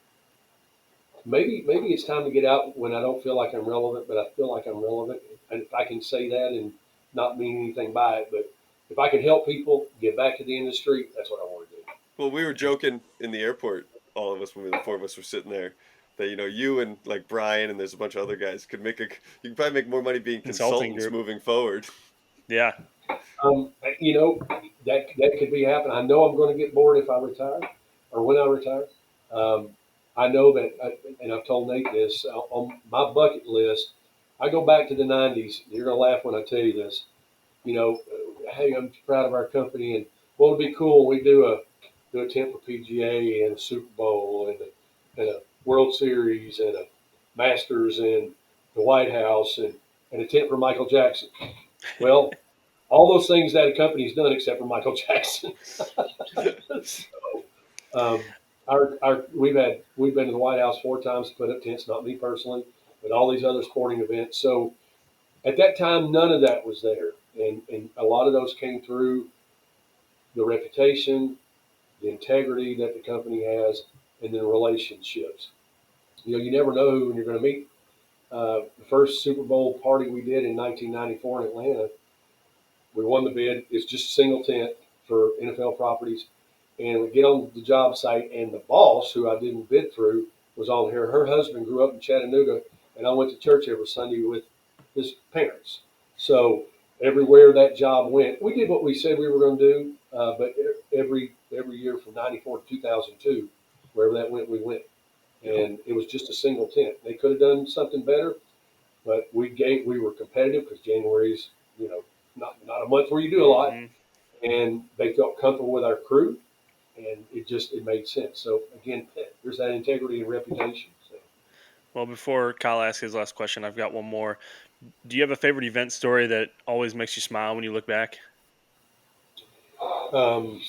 maybe it's time to get out when I don't feel like I'm relevant, but I feel like I'm relevant. And if I can say that and not mean anything by it, but if I can help people get back to the industry, that's what I want to do. Well, we were joking in the airport, all of us, when the four of us were sitting there, that you and like Brian and there's a bunch of other guys could you could probably make more money being Consulting consultants group. moving forward. Yeah. You know, that could be happening. I know I'm going to get bored if I retire, or when I retire. Um, I know that, and I've told Nate this on my bucket list. I go back to the '90s. You're going to laugh when I tell you this. Hey, I'm proud of our company, and well, it'd be cool. We do a tent for PGA and a Super Bowl and a World Series and a Masters and the White House and a tent for Michael Jackson. Well, all those things that a company's done except for Michael Jackson. So, um, we've been to the White House 4 times to put up tents, not me personally, but all these other sporting events. So at that time, none of that was there, and a lot of those came through the reputation, the integrity that the company has, and then relationships. You never know who you're going to meet. The first Super Bowl party we did in 1994 in Atlanta, we won the bid. It's just a single tent for NFL properties. And we get on the job site, and the boss, who I didn't bid through, was on here. Her husband grew up in Chattanooga, and I went to church every Sunday with his parents. So everywhere that job went, we did what we said we were going to do. But every year from '94 to 2002, wherever that went, we went, and it was just a single tent. They could have done something better, but we were competitive because January's not a month where you do a lot, Hmm. and they felt comfortable with our crew, and it made sense. So again, there's that integrity and reputation. So. Well, before Kyle asks his last question, I've got one more. Do you have a favorite event story that always makes you smile when you look back? Um,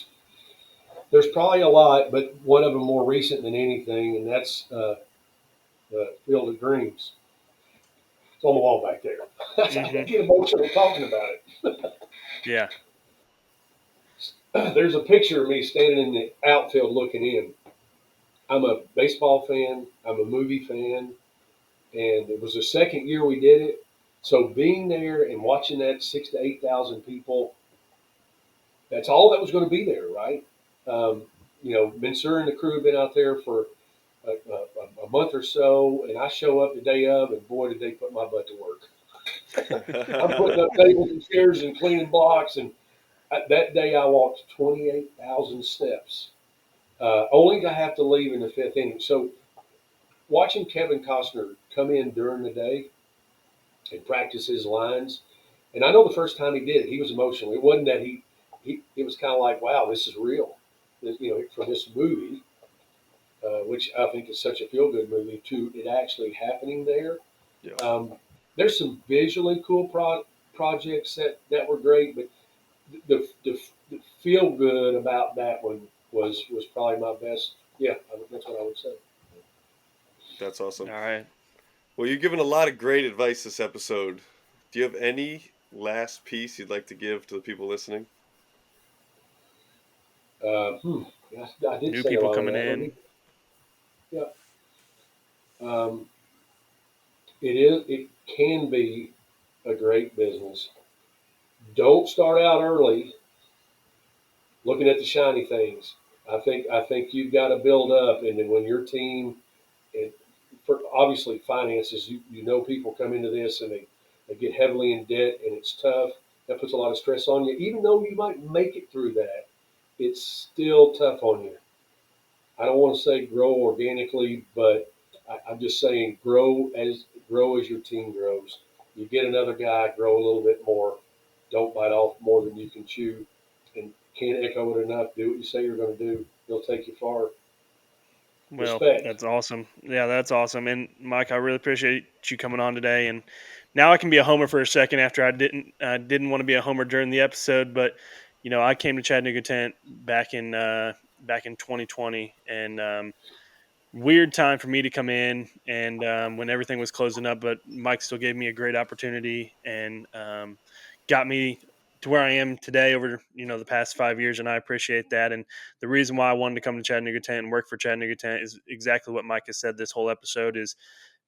there's probably a lot, but one of them more recent than anything, and that's the Field of Dreams. It's on the wall back there. I Hmm. get emotional talking about Yeah. it. There's a picture of me standing in the outfield looking in. I'm a baseball fan. I'm a movie fan, and it was the second year we did it. So being there and watching that 6 to 8 thousand people, that's all that was going to be there, right? Um, Mensur and the crew have been out there for a month or so, and I show up the day of, and boy, did they put my butt to work. I'm putting up tables and chairs and cleaning blocks, and that day I walked 28,000 steps, only to have to leave in the fifth inning. So watching Kevin Costner come in during the day and practice his lines, and I know the first time he did it, he was emotional. It wasn't that he it was kind of like, wow, this is real. For this movie, which I think is such a feel good movie, to it actually happening there. Yeah, Um, there's some visually cool projects that were great, but the feel good about that one was probably my best. Yeah, that's what I would say. that's awesome. All right. Well, you've given a lot of great advice this episode. Do you have any last piece you'd like to give to the people listening? Uh, hmm, I did New say a people lot of coming that. Let in. me, yeah. Um, it can be a great business. Don't start out early looking at the shiny things. I think you've got to build up, and then when your team, and for obviously finances, you know people come into this and they get heavily in debt, and it's tough. That puts a lot of stress on you. Even though you might make it through that, it's still tough on you. I don't want to say grow organically, but I'm just saying grow as your team grows. You get another guy, grow a little bit more. Don't bite off more than you can chew, and can't echo it enough. Do what you say you're going to do. They'll take you far. Well, Respect. that's awesome. Yeah, that's awesome. And Mike, I really appreciate you coming on today. And now I can be a homer for a second after I didn't want to be a homer during the episode, but I came to Chattanooga Tent back in 2020, and weird time for me to come in, and when everything was closing up, but Mike still gave me a great opportunity and got me to where I am today over the past 5 years, and I appreciate that. And the reason why I wanted to come to Chattanooga Tent and work for Chattanooga Tent is exactly what Mike has said this whole episode, is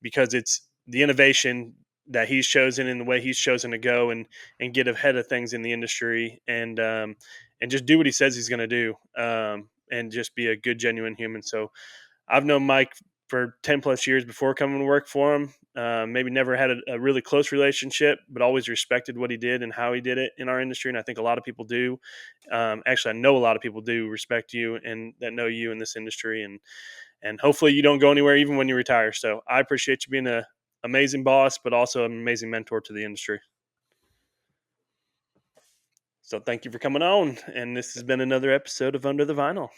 because it's the innovation that he's chosen and the way he's chosen to go and get ahead of things in the industry, and just do what he says he's going to do, and just be a good genuine human. So I've known Mike for 10 plus years before coming to work for him. Maybe never had a really close relationship, but always respected what he did and how he did it in our industry. And I think a lot of people do. Actually, I know a lot of people do respect you and that know you in this industry. And hopefully you don't go anywhere even when you retire. So I appreciate you being an amazing boss, but also an amazing mentor to the industry. So thank you for coming on. And this has been another episode of Under the Vinyl.